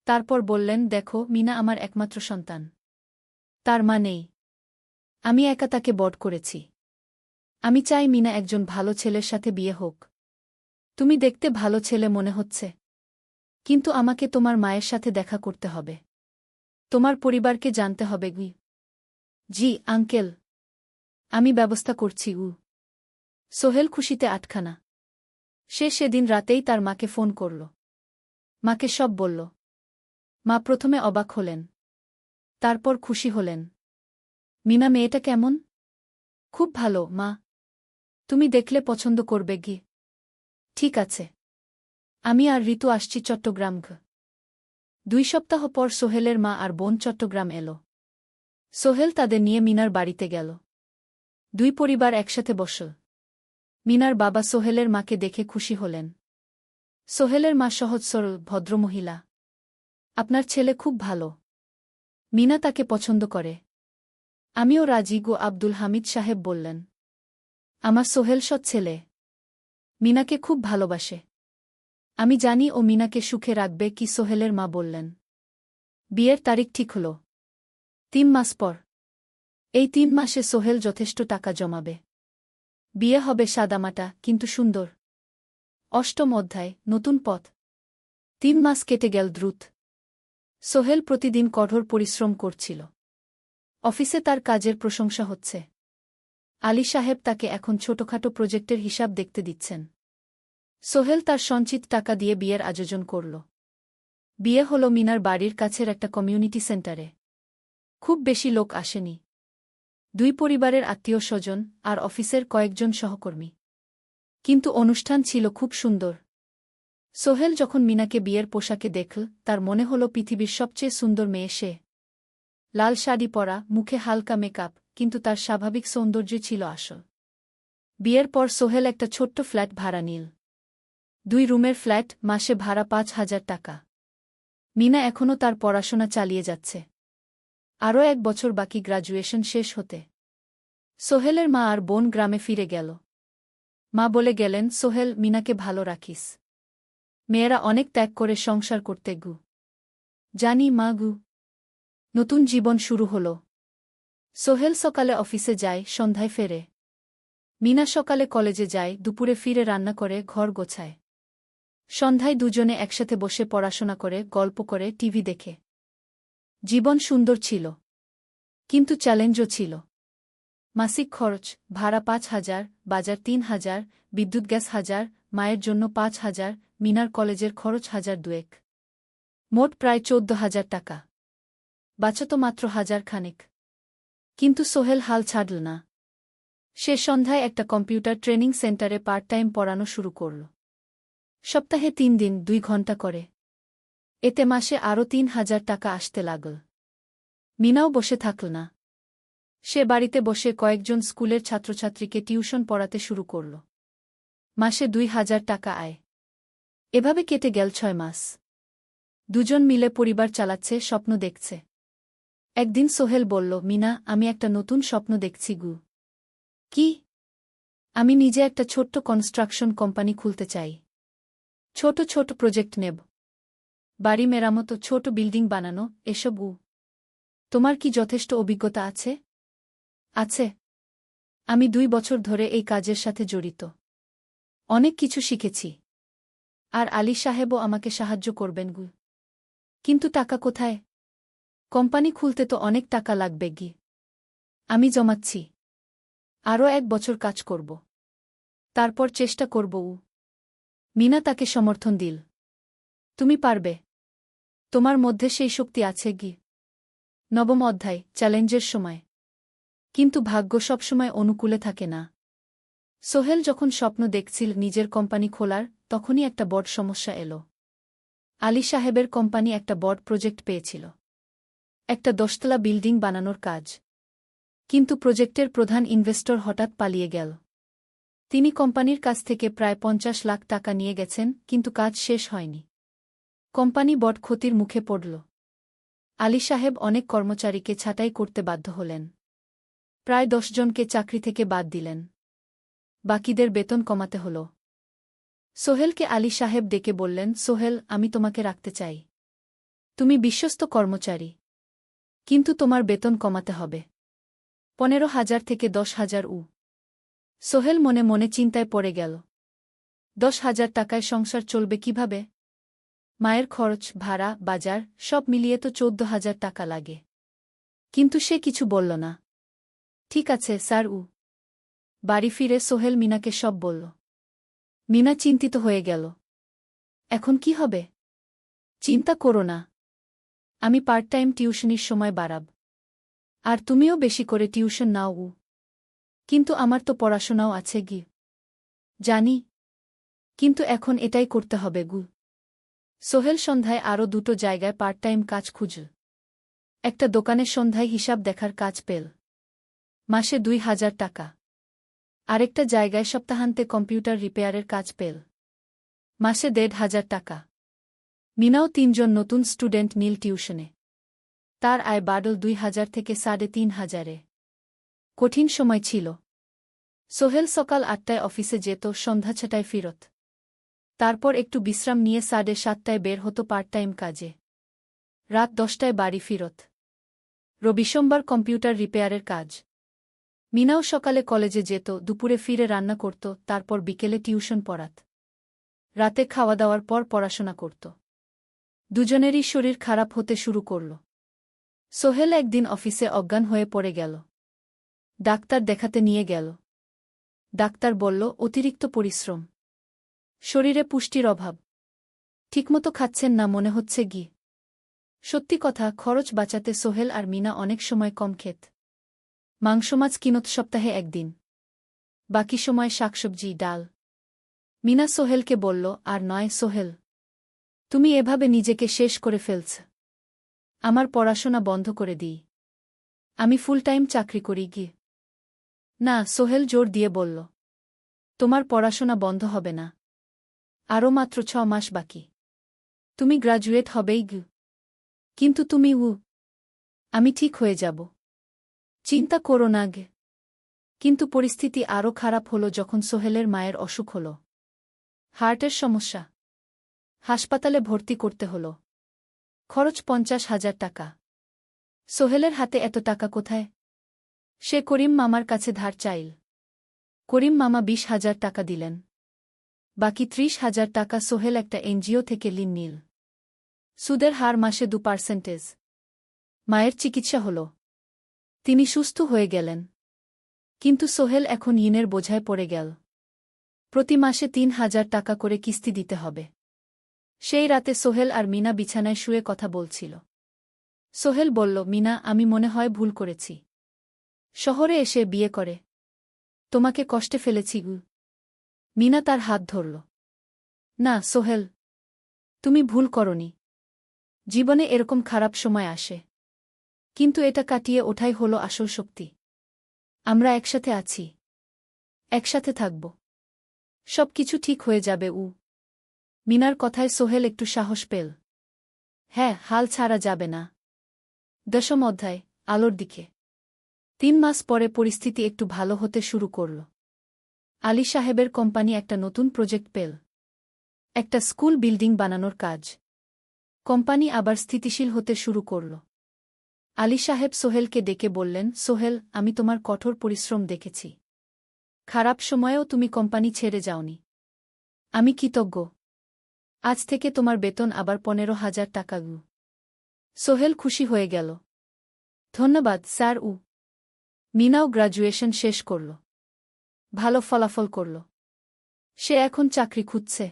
তারপর বললেন, দেখো মিনা আমার একমাত্র সন্তান। তার মা নেই। আমি একা তাকে বড় করেছি। আমি চাই মিনা একজন ভালো ছেলের সাথে বিয়ে হোক। তুমি দেখতে ভালো ছেলে মনে হচ্ছে। কিন্তু আমাকে তোমার মায়ের সাথে দেখা করতে হবে। তোমার পরিবারকে জানতে হবে। জি আঙ্কেল। আমি ব্যবস্থা করছি। সোহেল খুশিতে আটখানা। সে সেদিন রাতেই তার মাকে ফোন করল। মাকে সব বলল। মা প্রথমে অবাক হলেন। তারপর খুশি হলেন। মিনা মেয়েটা কেমন? খুব ভালো মা। তুমি দেখলে পছন্দ করবে। ঠিক আছে। আমি আর ঋতু আসছি চট্টগ্রাম। 2 সপ্তাহ পর সোহেলের মা আর বোন চট্টগ্রাম এলো। সোহেল তাদের নিয়ে মিনার বাড়িতে গেল। 2 পরিবার একসাথে বসল। মিনার বাবা সোহেলের মাকে দেখে খুশি হলেন। সোহেলের মা সহজ সরল ভদ্রমহিলা। আপনার ছেলে খুব ভালো। মিনা তাকে পছন্দ করে। আমিও রাজি। আব্দুল হামিদ সাহেব বললেন। আমার সোহেল সৎ ছেলে। মিনাকে খুব ভালোবাসে। আমি জানি ও মিনাকে সুখে রাখবে। কি সোহেলের মা বললেন। বিয়ের তারিখ ঠিক হল 3 মাস পর। এই 3 মাসে সোহেল যথেষ্ট টাকা জমাবে। বিয়ে হবে সাদামাটা কিন্তু সুন্দর। 8ম অধ্যায় নতুন পথ। 3 মাস কেটে গেল দ্রুত। সোহেল প্রতিদিন কঠোর পরিশ্রম করছিল। অফিসে তার কাজের প্রশংসা হচ্ছে। আলী সাহেব তাকে এখন ছোটখাটো প্রজেক্টের হিসাব দেখতে দিচ্ছেন। সোহেল তার সঞ্চিত টাকা দিয়ে বিয়ের আয়োজন করল। বিয়ে হল মিনার বাড়ির কাছের একটা কমিউনিটি সেন্টারে। খুব বেশি লোক আসেনি। 2 পরিবারের আত্মীয় স্বজন আর অফিসের কয়েকজন সহকর্মী। কিন্তু অনুষ্ঠান ছিল খুব সুন্দর। সোহেল যখন মিনাকে বিয়ের পোশাকে দেখল তার মনে হল পৃথিবীর সবচেয়ে সুন্দর মেয়ে সে। লাল শাড়ি পরা, মুখে হালকা মেকআপ, কিন্তু তার স্বাভাবিক সৌন্দর্য ছিল আসল। বিয়ের পর সোহেল একটা ছোট্ট ফ্ল্যাট ভাড়া নিল। 2 রুমের ফ্ল্যাট, মাসে ভাড়া 5,000 টাকা। মিনা এখনও তার পড়াশোনা চালিয়ে যাচ্ছে। আরও 1 বছর বাকি গ্র্যাজুয়েশন শেষ হতে। সোহেলের মা আর বোন গ্রামে ফিরে গেল। মা বলে গেলেন, সোহেল, মিনাকে ভালো রাখিস। মেয়েরা অনেক ত্যাগ করে সংসার করতে। জানি মা। নতুন জীবন শুরু হল। সোহেল সকালে অফিসে যায়, সন্ধ্যায় ফেরে। মিনা সকালে কলেজে যায়, দুপুরে ফিরে রান্না করে, ঘর গোছায়। সন্ধ্যায় দুজনে একসাথে বসে পড়াশোনা করে, গল্প করে, টিভি দেখে। জীবন সুন্দর ছিল। কিন্তু চ্যালেঞ্জও ছিল। মাসিক খরচ, ভাড়া 5,000, বাজার 3,000, বিদ্যুৎ গ্যাস 1,000, মায়ের জন্য 5,000, মিনার কলেজের খরচ 1,200। মোট প্রায় 14,000 টাকা। বাঁচত মাত্র 1,000 খানেক। কিন্তু সোহেল হাল ছাড়ল না। সে সন্ধ্যায় একটা কম্পিউটার ট্রেনিং সেন্টারে পার্ট টাইম পড়ানো শুরু করল। সপ্তাহে 3 দিন 2 ঘন্টা করে। এতে মাসে আরও 3,000 টাকা আসতে লাগল। মিনাও বসে থাকল না। সে বাড়িতে বসে কয়েকজন স্কুলের ছাত্রছাত্রীকে টিউশন পড়াতে শুরু করল। মাসে 2,000 টাকা আয়। এভাবে কেটে গেল 6 মাস। দুজন মিলে পরিবার চালাচ্ছে, স্বপ্ন দেখছে। একদিন সোহেল বলল, মিনা, আমি একটা নতুন স্বপ্ন দেখছি। কি? আমি নিজে একটা ছোট্ট কনস্ট্রাকশন কোম্পানি খুলতে চাই। ছোট ছোট প্রজেক্ট নেব। বাড়ি মেরামত, ছোট বিল্ডিং বানানো, এসব। তোমার কি যথেষ্ট অভিজ্ঞতা আছে? আছে। আমি 2 বছর ধরে এই কাজের সাথে জড়িত। অনেক কিছু শিখেছি। আর আলী সাহেবও আমাকে সাহায্য করবেন গু। কিন্তু টাকা কোথায়? কোম্পানি খুলতে তো অনেক টাকা লাগবে গি। আমি জমাচ্ছি। আরও 1 বছর কাজ করব। তারপর চেষ্টা করব উ। মিনা তাকে সমর্থন দিল। তুমি পারবে। তোমার মধ্যে সেই শক্তি আছে গি। নবম অধ্যায়, চ্যালেঞ্জের সময়। কিন্তু ভাগ্য সবসময় অনুকূলে থাকে না। সোহেল যখন স্বপ্ন দেখছিল নিজের কোম্পানি খোলার, তখনই একটা বড় সমস্যা এলো। আলী সাহেবের কোম্পানি একটা বড় প্রজেক্ট পেয়েছিল। একটা 10তলা বিল্ডিং বানানোর কাজ। কিন্তু প্রজেক্টের প্রধান ইনভেস্টর হঠাৎ পালিয়ে গেল। তিনি কোম্পানির কাছ থেকে প্রায় 50 লাখ টাকা নিয়ে গেছেন, কিন্তু কাজ শেষ হয়নি। কোম্পানি বড় ক্ষতির মুখে পড়ল। আলী সাহেব অনেক কর্মচারীকে ছাঁটাই করতে বাধ্য হলেন। প্রায় 10 জনকে চাকরি থেকে বাদ দিলেন। বাকিদের বেতন কমাতে হল। সোহেলকে আলী সাহেব ডেকে বললেন, সোহেল, আমি তোমাকে রাখতে চাই। তুমি বিশ্বস্ত কর্মচারী। কিন্তু তোমার বেতন কমাতে হবে। 15,000 থেকে 10,000 উ। সোহেল মনে মনে চিন্তায় পড়ে গেল। 10,000 টাকায় সংসার চলবে কিভাবে? মায়ের খরচ, ভাড়া, বাজার সব মিলিয়ে তো 14,000 টাকা লাগে। কিন্তু সে কিছু বলল না। ঠিক আছে স্যার উ। বাড়ি ফিরে সোহেল মিনাকে সব বলল। মিনা চিন্তিত হয়ে গেল। এখন কি হবে? চিন্তা করো না। আমি পার্ট টাইম টিউশনির সময় বাড়াব। আর তুমিও বেশি করে টিউশন নাও উ। কিন্তু আমার তো পড়াশোনাও আছে গি। জানি। কিন্তু এখন এটাই করতে হবে গু। সোহেল সন্ধ্যায় আরও 2টো জায়গায় পার্ট টাইম কাজ খুঁজল। একটা দোকানের সন্ধ্যায় হিসাব দেখার কাজ পেল। মাসে 2,000 টাকা। আরেকটা জায়গায় সপ্তাহান্তে কম্পিউটার রিপেয়ারের কাজ পেল। মাসে 1,500 টাকা। মিনাও 3 জন নতুন স্টুডেন্ট নিল টিউশনে। তার আয় বাড়ল 2,000 থেকে 3,500-এ। কঠিন সময় ছিল। সোহেল সকাল 8টায় অফিসে যেত, সন্ধ্যা 6টায় ফিরত। তারপর একটু বিশ্রাম নিয়ে 7:30টায় বের হতো পার্ট টাইম কাজে। রাত 10টায় বাড়ি ফিরত। রবি সোমবার কম্পিউটার রিপেয়ারের কাজ। মিনাও সকালে কলেজে যেত, দুপুরে ফিরে রান্না করত, তারপর বিকেলে টিউশন পড়াত। রাতে খাওয়া দাওয়ার পর পড়াশোনা করত। দুজনেরই শরীর খারাপ হতে শুরু করল। সোহেল একদিন অফিসে অজ্ঞান হয়ে পড়ে গেল। ডাক্তার দেখাতে নিয়ে গেল। ডাক্তার বলল, অতিরিক্ত পরিশ্রম। শরীরে পুষ্টির অভাব। ঠিকমতো খাচ্ছেন না মনে হচ্ছে গি। সত্যি কথা, খরচ বাঁচাতে সোহেল আর মিনা অনেক সময় কম খেত। মাংস মাছ কিনত সপ্তাহে 1 দিন। বাকি সময় শাকসবজি, ডাল। মিনা সোহেলকে বলল, আর নয় সোহেল। তুমি এভাবে নিজেকে শেষ করে ফেলছ। আমার পড়াশোনা বন্ধ করে দিই। আমি ফুল টাইম চাকরি করি গি। না, সোহেল জোর দিয়ে বলল। তোমার পড়াশোনা বন্ধ হবে না। আরও মাত্র 6 মাস বাকি। তুমি গ্রাজুয়েট হবেই গি। কিন্তু তুমি উ। আমি ঠিক হয়ে যাব। চিন্তা করো না গে। কিন্তু পরিস্থিতি আরও খারাপ হলো যখন সোহেলের মায়ের অসুখ হল। হার্টের সমস্যা। হাসপাতালে ভর্তি করতে হল। খরচ 50,000 টাকা। সোহেলের হাতে এত টাকা কোথায়? সে করিম মামার কাছে ধার চাইল। করিম মামা 20,000 টাকা দিলেন। বাকি 30,000 টাকা সোহেল একটা এনজিও থেকে ঋণ নিল। সুদের হার মাসে 2%। মায়ের চিকিৎসা হল। তিনি সুস্থ হয়ে গেলেন। কিন্তু সোহেল এখন ঋণের বোঝায় পড়ে গেল। প্রতি মাসে 3,000 টাকা করে কিস্তি দিতে হবে। সেই রাতে সোহেল আর মিনা বিছানায় শুয়ে কথা বলছিল। সোহেল বলল, মিনা, আমি মনে হয় ভুল করেছি। শহরে এসে বিয়ে করে তোমাকে কষ্টে ফেলেছি গু। মিনা তার হাত ধরল। না সোহেল, তুমি ভুল করনি। জীবনে এরকম খারাপ সময় আসে। কিন্তু এটা কাটিয়ে ওঠাই হলো আসল শক্তি। আমরা একসাথে আছি। একসাথে থাকব। সব কিছু ঠিক হয়ে যাবে উ। মিনার কথায় সোহেল একটু সাহস পেল। হ্যাঁ, হাল ছাড়া যাবে না। 10ম অধ্যায়, আলোর দিকে। 3 মাস পরে পরিস্থিতি একটু ভালো হতে শুরু করল। আলী সাহেবের কোম্পানি একটা নতুন প্রজেক্ট পেল। একটা স্কুল বিল্ডিং বানানোর কাজ। কোম্পানি আবার স্থিতিশীল হতে শুরু করল। আলী সাহেব সোহেলকে ডেকে বললেন, সোহেল, আমি তোমার কঠোর পরিশ্রম দেখেছি। খারাপ সময়েও তুমি কোম্পানি ছেড়ে যাওনি। আমি কৃতজ্ঞ। আজ থেকে তোমার বেতন আবার 15,000 টাকা। সোহেল খুশি হয়ে গেল। ধন্যবাদ স্যার। মিনাও গ্র্যাজুয়েশন শেষ করল। ভালো ফলাফল করল। সে এখন চাকরি খুঁজছে।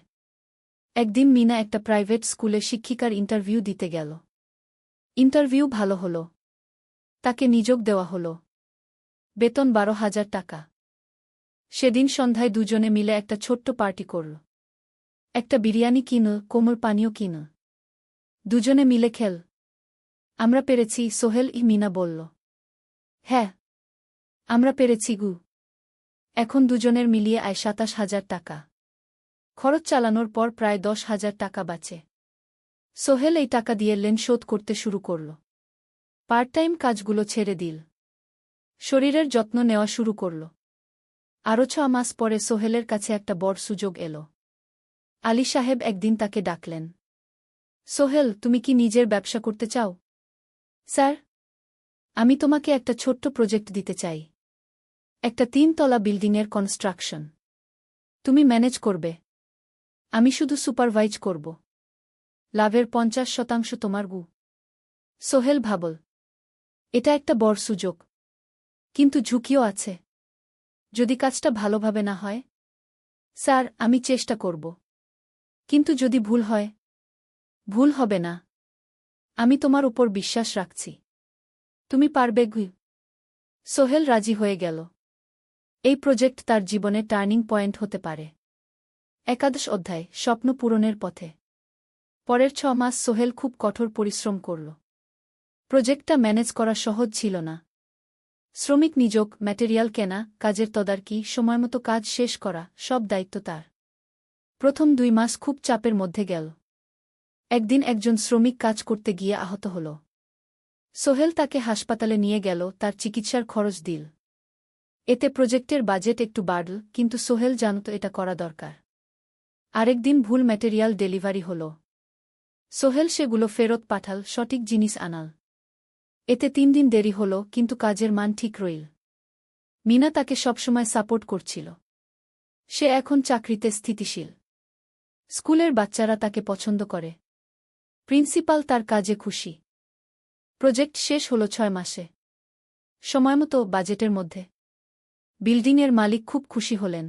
একদিন মিনা একটা প্রাইভেট স্কুলে শিক্ষিকার ইন্টারভিউ দিতে গেল। ইন্টারভিউ ভালো হল। তাকে নিযোগ দেওয়া হল। বেতন 12,000 টাকা। সেদিন সন্ধ্যায় দুজনে মিলে একটা ছোট্ট পার্টি করল। একটা বিরিয়ানি কিন, কোমল পানীয় কিন। দুজনে মিলে খেল। আমরা পেরেছি, সোহেল মিনা বলল। হ্যাঁ, আমরা পেরেছি গু। এখন দুজনের মিলিয়ে আয় 27,000 টাকা। খরচ চালানোর পর প্রায় 10,000 টাকা বাঁচে। সোহেল এই টাকা দিয়ে লোন শোধ করতে শুরু করল। পার্ট টাইম কাজগুলো ছেড়ে দিল। শরীরের যত্ন নেওয়া শুরু করল। আরও 6 মাস পরে সোহেলের কাছে একটা বড় সুযোগ এল। আলী সাহেব একদিন তাকে ডাকলেন। সোহেল, তুমি কি নিজের ব্যবসা করতে চাও? স্যার, আমি তোমাকে একটা ছোট্ট প্রজেক্ট দিতে চাই। একটা 3 তলা বিল্ডিংয়ের কনস্ট্রাকশন। তুমি ম্যানেজ করবে। আমি শুধু সুপারভাইজ করব। লাভের 50% তোমার গু। সোহেল ভাবল, এটা একটা বড় সুযোগ। কিন্তু ঝুঁকিও আছে। যদি কাজটা ভালোভাবে না হয়? স্যার, আমি চেষ্টা করব। কিন্তু যদি ভুল হয়? ভুল হবে না। আমি তোমার উপর বিশ্বাস রাখছি। তুমি পারবে গু। সোহেল রাজি হয়ে গেল। এই প্রজেক্ট তার জীবনে টার্নিং পয়েন্ট হতে পারে। 11 অধ্যায়, স্বপ্ন পূরণের পথে। পরের 6 মাস সোহেল খুব কঠোর পরিশ্রম করল। প্রজেক্টটা ম্যানেজ করা সহজ ছিল না। শ্রমিক নিযোগ, ম্যাটেরিয়াল কেনা, কাজের তদারকি, সময়মতো কাজ শেষ করা, সব দায়িত্ব তার। প্রথম 2 মাস খুব চাপের মধ্যে গেল। একদিন একজন শ্রমিক কাজ করতে গিয়ে আহত হল। সোহেল তাকে হাসপাতালে নিয়ে গেল, তার চিকিৎসার খরচ দিল। এতে প্রজেক্টের বাজেট একটু বাড়ল, কিন্তু সোহেল জানত এটা করা দরকার। আরেকদিন ভুল ম্যাটেরিয়াল ডেলিভারি হল। সোহেল সেগুলো ফেরত পাঠাল, সঠিক জিনিস আনাল। এতে 3 দিন দেরি হল, কিন্তু কাজের মান ঠিক রইল। মিনা তাকে সবসময় সাপোর্ট করছিল। সে এখন চাকরিতে স্থিতিশীল। স্কুলের বাচ্চারা তাকে পছন্দ করে। প্রিন্সিপাল তার কাজে খুশি। প্রজেক্ট শেষ হল 6 মাসে। সময়মতো, বাজেটের মধ্যে। বিল্ডিংয়ের মালিক খুব খুশি হলেন।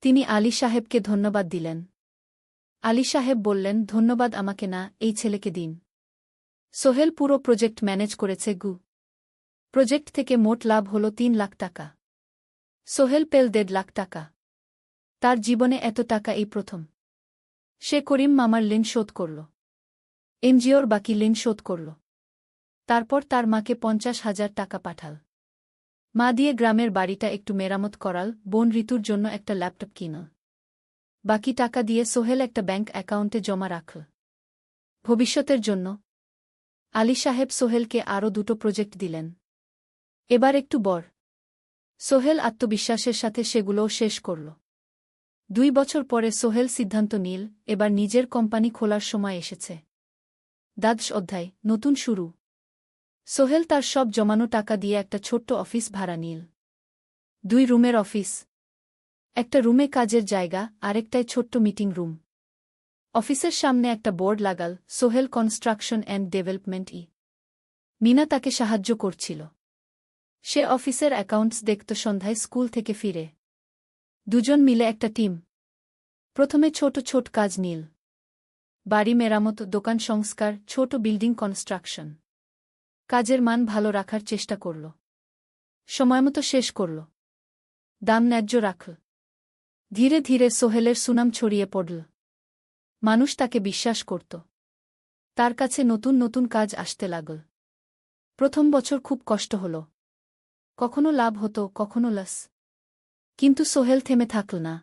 তিনি আলী সাহেবকে ধন্যবাদ দিলেন। আলী সাহেব বললেন, ধন্যবাদ আমাকে না, এই ছেলেকে দিন। সোহেল পুরো প্রজেক্ট ম্যানেজ করেছে গু। প্রজেক্ট থেকে মোট লাভ হল 3 লাখ টাকা। সোহেল পেল 1.5 লাখ টাকা। তার জীবনে এত টাকা এই প্রথম। সে করিম মামার ঋণ শোধ করল। এনজিওর বাকি ঋণ শোধ করল। তারপর তার মাকে 50,000 টাকা পাঠাল। মা দিয়ে গ্রামের বাড়িটা একটু মেরামত করাল, বোন ঋতুর জন্য একটা ল্যাপটপ কিনল। বাকি টাকা দিয়ে সোহেল একটা ব্যাংক অ্যাকাউন্টে জমা রাখল। ভবিষ্যতের জন্য। আলী সাহেব সোহেলকে আরও 2টো প্রজেক্ট দিলেন। এবার একটু বড়। সোহেল আত্মবিশ্বাসের সাথে সেগুলোও শেষ করল। 2 বছর পরে সোহেল সিদ্ধান্ত নিল, এবার নিজের কোম্পানি খোলার সময় এসেছে। 10 অধ্যায়, নতুন শুরু। সোহেল তার সব জমানো টাকা দিয়ে একটা ছোট্ট অফিস ভাড়া নিল। 2 রুমের অফিস। একটা রুমে কাজের জায়গা, আরেকটায় ছোট্ট মিটিং রুম। অফিসের সামনে একটা বোর্ড লাগাল, Sohel construction and development. Mina তাকে সাহায্য করছিল। সে অফিসের অ্যাকাউন্টস দেখত সন্ধ্যায় স্কুল থেকে ফিরে। দুজন মিলে একটা টিম। প্রথমে ছোট ছোট কাজ নিল। বাড়ি মেরামত, দোকান সংস্কার, ছোট বিল্ডিং কনস্ট্রাকশন। কাজের মান ভালো রাখার চেষ্টা করল। সময়মতো শেষ করল। দাম ন্যায্য রাখল। ধীরে ধীরে সোহেলের সুনাম ছড়িয়ে পড়ল। মানুষ তাকে বিশ্বাস করত। তার কাছে নতুন নতুন কাজ আসতে লাগল। প্রথম বছর খুব কষ্ট হল। কখনো লাভ হতো, কখনো লস। কিন্তু সোহেল থেমে থাকল না।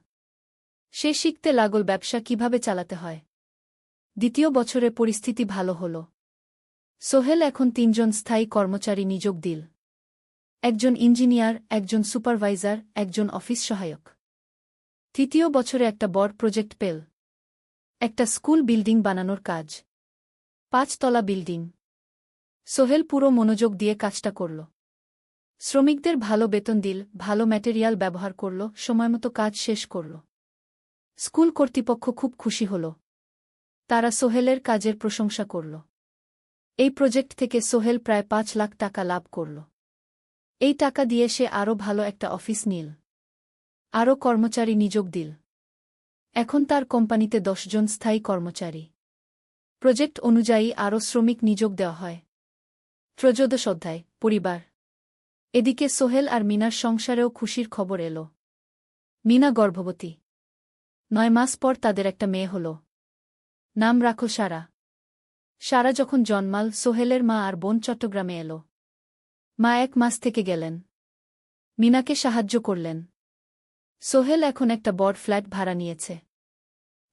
সে শিখতে লাগল ব্যবসা কিভাবে চালাতে হয়। দ্বিতীয় বছরে পরিস্থিতি ভালো হল। সোহেল এখন 3 জন স্থায়ী কর্মচারী নিযোগ দিল। একজন ইঞ্জিনিয়ার, একজন সুপারভাইজার, একজন অফিস সহায়ক। তৃতীয় বছরে একটা বড় প্রজেক্ট পেল। একটা স্কুল বিল্ডিং বানানোর কাজ। 5 তলা বিল্ডিং। সোহেল পুরো মনোযোগ দিয়ে কাজটা করল। শ্রমিকদের ভালো বেতন দিল, ভালো ম্যাটেরিয়াল ব্যবহার করল, সময়মতো কাজ শেষ করল। স্কুল কর্তৃপক্ষ খুব খুশি হল। তারা সোহেলের কাজের প্রশংসা করল। এই প্রজেক্ট থেকে সোহেল প্রায় ৫ লাখ টাকা লাভ করল। এই টাকা দিয়ে সে আরও ভালো একটা অফিস নিল, আরও কর্মচারী নিযোগ দিল। এখন তার কোম্পানিতে ১০ জন স্থায়ী কর্মচারী। প্রজেক্ট অনুযায়ী আরও শ্রমিক নিযোগ দেওয়া হয়। ১৪ অধ্যায় পরিবার। এদিকে সোহেল আর মিনার সংসারেও খুশির খবর এল। মিনা গর্ভবতী। ৯ মাস পর তাদের একটা মেয়ে হল। নাম রাখল সারা। সারা যখন জন্মাল, সোহেলের মা আর বোন চট্টগ্রামে এল। মা ১ মাস থেকে গেলেন। মিনাকে সাহায্য করলেন। সোহেল এখন একটা বড় ফ্ল্যাট ভাড়া নিয়েছে।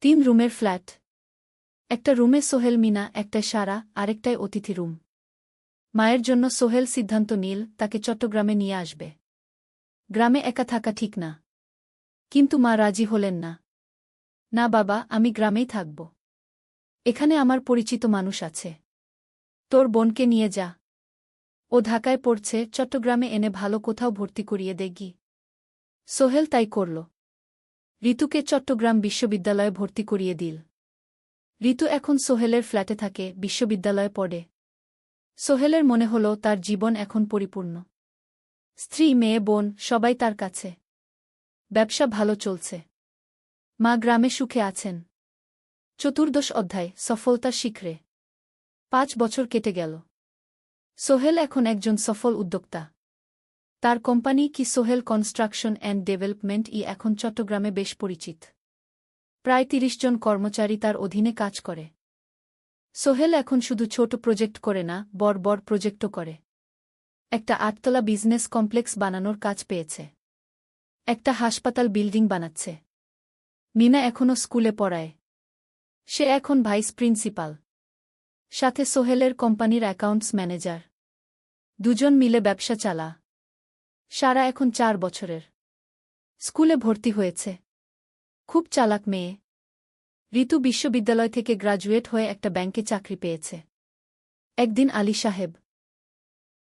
৩ রুমের ফ্ল্যাট। একটা রুমে সোহেল, মিনা, একটায় সারা, আরেকটায় অতিথি রুম। মায়ের জন্য সোহেল সিদ্ধান্ত নিল তাকে চট্টগ্রামে নিয়ে আসবে। গ্রামে একা থাকা ঠিক না। কিন্তু মা রাজি হলেন না। না বাবা, আমি গ্রামেই থাকব। এখানে আমার পরিচিত মানুষ আছে। তোর বোনকে নিয়ে যা। ও ঢাকায় পড়ছে, চট্টগ্রামে এনে ভালো কোথাও ভর্তি করিয়ে দেগি। সোহেল তাই করল। ঋতুকে চট্টগ্রাম বিশ্ববিদ্যালয়ে ভর্তি করিয়ে দিল। ঋতু এখন সোহেলের ফ্ল্যাটে থাকে, বিশ্ববিদ্যালয়ে পড়ে। সোহেলের মনে হল তার জীবন এখন পরিপূর্ণ। স্ত্রী, মেয়ে, বোন সবাই তার কাছে। ব্যবসা ভালো চলছে। মা গ্রামে সুখে আছেন। ১৪ অধ্যায় সফলতার শিখরে। ৫ বছর কেটে গেল। সোহেল এখন একজন সফল উদ্যোক্তা। তার কোম্পানি কি সোহেল কনস্ট্রাকশন অ্যান্ড ডেভেলপমেন্ট এখন চট্টগ্রামে বেশ পরিচিত। প্রায় ৩০ জন কর্মচারী তার অধীনে কাজ করে। সোহেল এখন শুধু ছোট প্রজেক্ট করে না, বড় বড় প্রজেক্টও করে। একটা ৮তলা বিজনেস কমপ্লেক্স বানানোর কাজ পেয়েছে। একটা হাসপাতাল বিল্ডিং বানাচ্ছে। মিনা এখনও স্কুলে পড়ায়। সে এখন ভাইস প্রিন্সিপাল। সাথে সোহেলের কোম্পানির অ্যাকাউন্টস ম্যানেজার। দুজন মিলে ব্যবসা চালা। সারা এখন ৪ বছরের। স্কুলে ভর্তি হয়েছে। খুব চালাক মেয়ে। ঋতু বিশ্ববিদ্যালয় থেকে গ্রাজুয়েট হয়ে একটা ব্যাংকে চাকরি পেয়েছে। একদিন আলী সাহেব